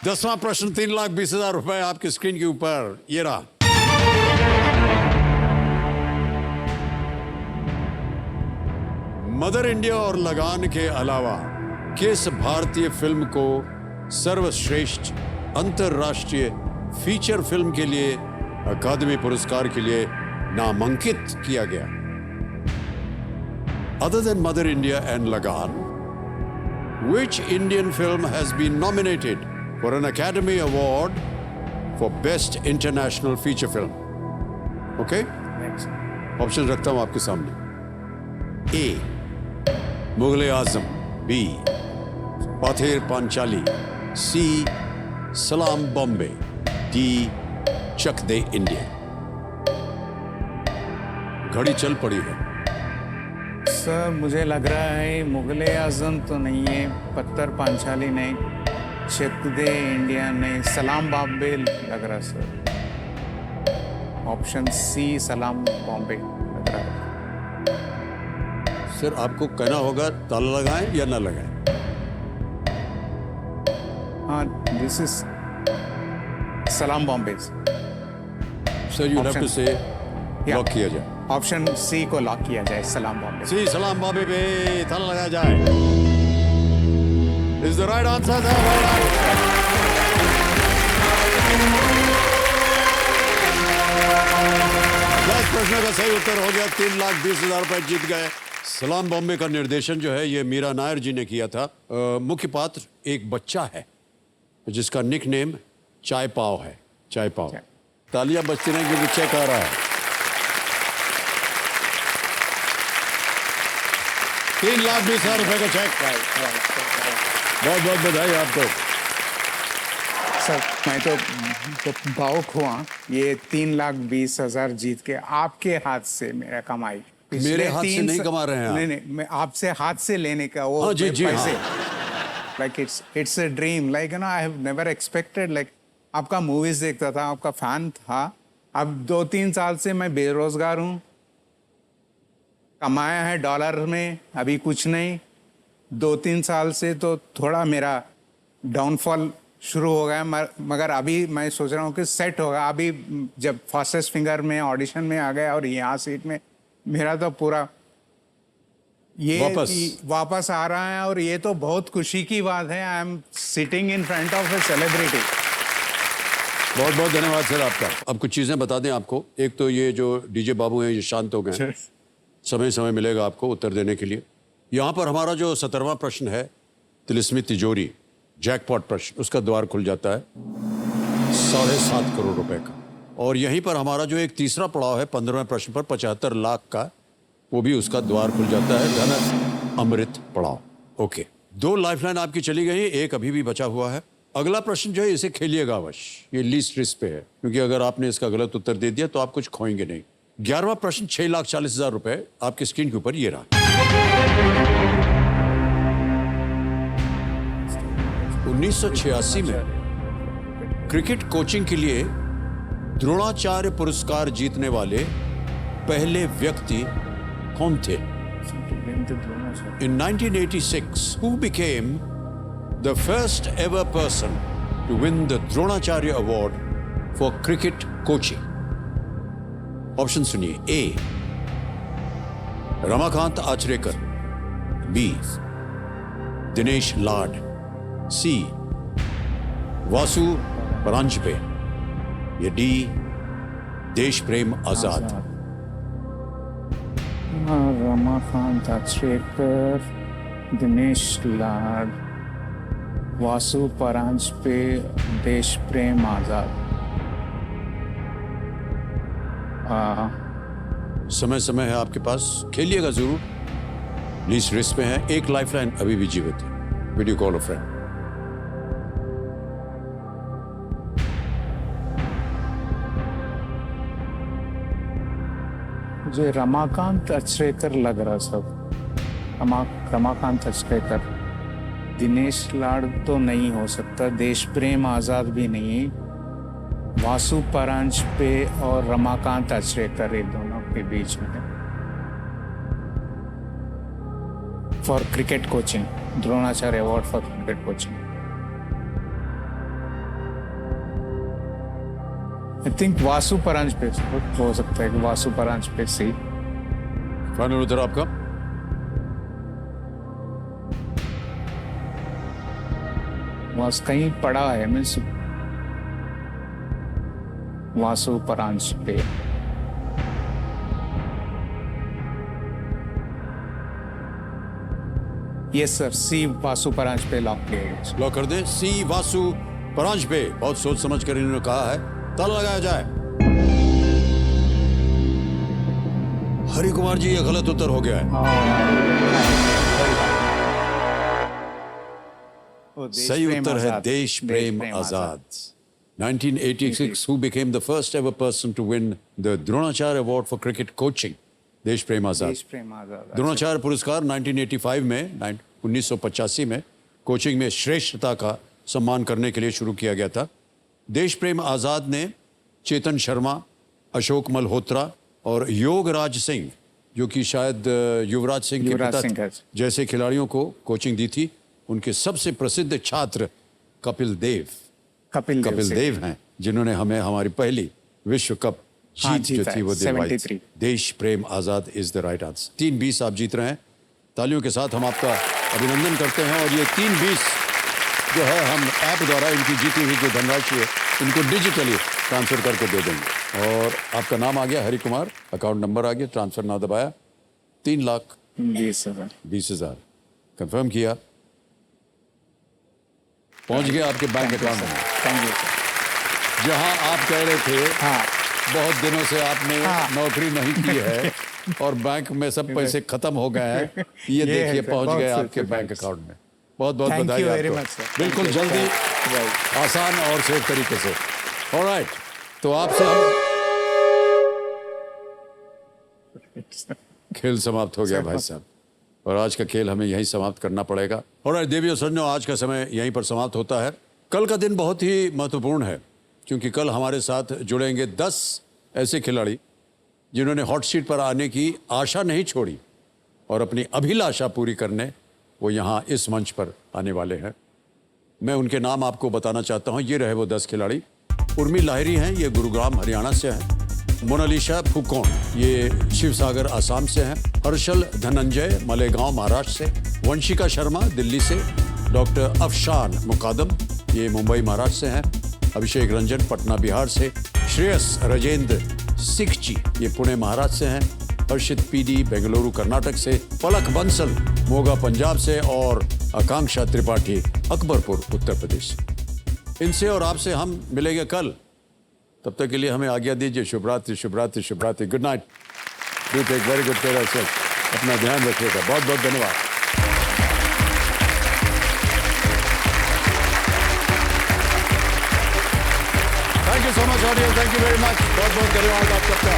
10वां प्रश्न 3,20,000 रुपए आपकी स्क्रीन के ऊपर ये रहा। मदर इंडिया और लगान के अलावा किस भारतीय फिल्म को सर्वश्रेष्ठ अंतरराष्ट्रीय फीचर फिल्म के लिए अकादमी पुरस्कार के लिए नामांकित किया गया? Other than Mother India and Lagan, which Indian film has been nominated for an Academy Award for Best International Feature Film? Okay? Option रखता हूं आपके सामने। A. Mughal e Azam, B Pather Panchali, सी सलाम बॉम्बे, डी चक दे इंडिया। घड़ी चल पड़ी है सर, मुझे लग रहा है मुगले आजम तो नहीं है, पत्थर पांचाली नहीं, चक दे इंडिया नहीं, सलाम बॉम्बे लग रहा सर। ऑप्शन सी सलाम बॉम्बे लग रहा है सर। आपको कहना होगा ताला लगाएं या ना लगाएं। हाँ, this is Salaam Bombay sir. You have to say lock किया जाए। ऑप्शन सी को लॉक किया जाए, सलाम बॉम्बे। सी सलाम बॉम्बे पे ताला लगाया जाए। Is the right answer. प्रश्न का सही उत्तर हो गया, 3,20,000 रुपए जीत गए। सलाम बॉम्बे का निर्देशन जो है ये मीरा नायर जी ने किया था। मुख्य पात्र एक बच्चा है जिसका निक नेम चाय पाव है। चाय पाव। तालियां बजती नहीं क्योंकि चेक आ रहा है। 3,20,000 रुपए का चेक। बहुत बहुत बधाई आपको सर। मैं तो भावुक हुआ, ये 3,20,000 जीत के आपके हाथ से मेरा कमाई। मेरे हाथ से नहीं कमा रहे हैं आप। नहीं, मैं आपसे हाथ से लेने का वो जी, पैसे। Like it's a dream, like you know, I have never expected. Like आपका मूवीज देखता था, आपका फैन था। अब 2-3 साल से मैं बेरोजगार हूँ, कमाया है डॉलर में अभी कुछ नहीं। 2-3 साल से तो थोड़ा मेरा डाउनफॉल शुरू हो गया, मगर अभी मैं सोच रहा हूँ कि सेट होगा। अभी जब फास्टेस्ट फिंगर में ऑडिशन में आ गया और यहाँ सीट में, मेरा तो पूरा ये वापस आ रहा है और ये तो बहुत खुशी की बात है। I am sitting in front of a celebrity. बहुत बहुत धन्यवाद सर आपका। अब कुछ चीज़ें बता दें आपको। एक तो ये जो डीजे बाबू हैं ये शांत हो गए, समय समय मिलेगा आपको उत्तर देने के लिए। यहाँ पर हमारा जो 17वां प्रश्न है, तिलिस्मी तिजोरी जैकपॉट प्रश्न, उसका द्वार खुल जाता है 7.5 करोड़ रुपए का। और यहीं पर हमारा जो एक तीसरा पड़ाव है 15वें प्रश्न पर 75 लाख का, वो भी उसका द्वार खुल जाता है धन अमृत पड़ाव। ओके, 2 लाइफलाइन आपकी चली गई, एक अभी भी बचा हुआ है। अगला प्रश्न जो है इसे खेलिएगा अवश्य, ये लीस्ट रिस्क पे है क्योंकि अगर आपने इसका गलत उत्तर दे दिया तो आप कुछ खोएंगे नहीं। 11वां प्रश्न 6,40,000 रुपए आपकी स्क्रीन के ऊपर ये रहा। 1986 में क्रिकेट कोचिंग के लिए द्रोणाचार्य पुरस्कार जीतने वाले पहले व्यक्ति कौन थे? In 1986, who became the first ever person to win the Dronacharya Award for cricket coaching? Option सुनिए। ए रमाकांत आचरेकर, बी दिनेश लाड, सी वासु परांजपे, या डी देश प्रेम आजाद। रमाकांत आचरेकर, दिनेश लाड, वासु परांजपे, देश प्रेम आजाद। समय समय है आपके पास, खेलिएगा जरूर। लीस्ट रिस्क में है, एक लाइफलाइन अभी भी जीवित है। वीडियो कॉल अ फ्रेंड। मुझे रमाकांत आचरेकर लग रहा सब। रमाकांत आचरेकर। दिनेश लाड तो नहीं हो सकता, देश प्रेम आजाद भी नहीं, वासु परांजपे और रमाकांत आचरेकर, ये दोनों के बीच में है। For cricket coaching, Dronacharya award for cricket coaching. I think Vasu Paranjpe हो सकता है कि वासु परांजपे से। फाइनल उत्तर आपका? वास कहीं पढ़ा है, means Vasu Paranjape. Yes sir, C Vasu Paranjape lock कर दें। सी वासु परांजपे। बहुत सोच समझ कर इन्होंने कहा है, ताला लगाया जाए। हरि कुमार जी, यह गलत उत्तर हो गया है। सही उत्तर है देश प्रेम आजाद। 1986, who became the first ever person to win the Dronacharya award for cricket coaching, देश प्रेम आजाद। देश प्रेम आजाद। द्रोणाचार्य पुरस्कार 1985 में 1985 में कोचिंग में श्रेष्ठता का सम्मान करने के लिए शुरू किया गया था। देश प्रेम आजाद ने चेतन शर्मा, अशोक मल्होत्रा और योगराज सिंह, जो कि शायद युवराज सिंह के पिता जैसे खिलाड़ियों को कोचिंग दी थी। उनके सबसे प्रसिद्ध छात्र कपिल देव हैं, जिन्होंने हमें हमारी पहली विश्व कप जीत जो थी वो दिलवाई थी। देश प्रेम आजाद इज द राइट आंसर। 3-20 आप जीत रहे हैं। तालियों के साथ हम आपका अभिनंदन करते हैं। और ये 3-20 जो है, हम ऐप द्वारा इनकी जीती हुई जो धनराशि है, इनको डिजिटली ट्रांसफर करके दे देंगे। और आपका नाम आ गया हरि कुमार, अकाउंट नंबर आ गया, ट्रांसफर ना दबाया, 3,20,000 कंफर्म किया, पहुंच गया आपके बैंक अकाउंट में। जहां आप कह रहे थे बहुत दिनों से आपने नौकरी नहीं की है और बैंक में सब पैसे खत्म हो गए हैं, ये देखिए पहुंच गए आपके बैंक अकाउंट में। बहुत बहुत बधाई आपको। बिल्कुल जल्दी, आसान और सेफ तरीके से। ऑलराइट, तो आपसे हम खेल समाप्त हो गया भाई साहब, और आज का खेल हमें यहीं समाप्त करना पड़ेगा। ऑलराइट देवी और सज्जनों, आज का समय यहीं पर समाप्त होता है। कल का दिन बहुत ही महत्वपूर्ण है, क्योंकि कल हमारे साथ जुड़ेंगे 10 ऐसे खिलाड़ी जिन्होंने हॉट सीट पर आने की आशा नहीं छोड़ी और अपनी अभिलाषा पूरी करने वो यहाँ इस मंच पर आने वाले हैं। मैं उनके नाम आपको बताना चाहता हूँ। ये रहे वो 10 खिलाड़ी। उर्मी लाहिरी हैं, ये गुरुग्राम हरियाणा से हैं। मोनालिसा फुकोन, ये शिवसागर आसाम से हैं। हर्षल धनंजय, मलेगांव महाराष्ट्र से। वंशिका शर्मा, दिल्ली से। डॉक्टर अफशान मुकादम, ये मुंबई महाराष्ट्र से हैं। अभिषेक रंजन, पटना बिहार से। श्रेयस राजेंद्र सिखची, ये पुणे महाराष्ट्र से हैं। हर्षित पीडी, बेंगलुरु कर्नाटक से। पलक बंसल, मोगा पंजाब से। और आकांक्षा त्रिपाठी, अकबरपुर उत्तर प्रदेश। इनसे और आपसे हम मिलेंगे कल। तब तक के लिए हमें आज्ञा दीजिए। शुभ रात्रि, शुभ रात्रि, शुभ रात्रि। Good night. Do take very good care of yourself. अपना ध्यान रखिएगा। बहुत बहुत धन्यवाद। Thank you so much audience, thank you very much. बहुत बहुत धन्यवाद आप सबका।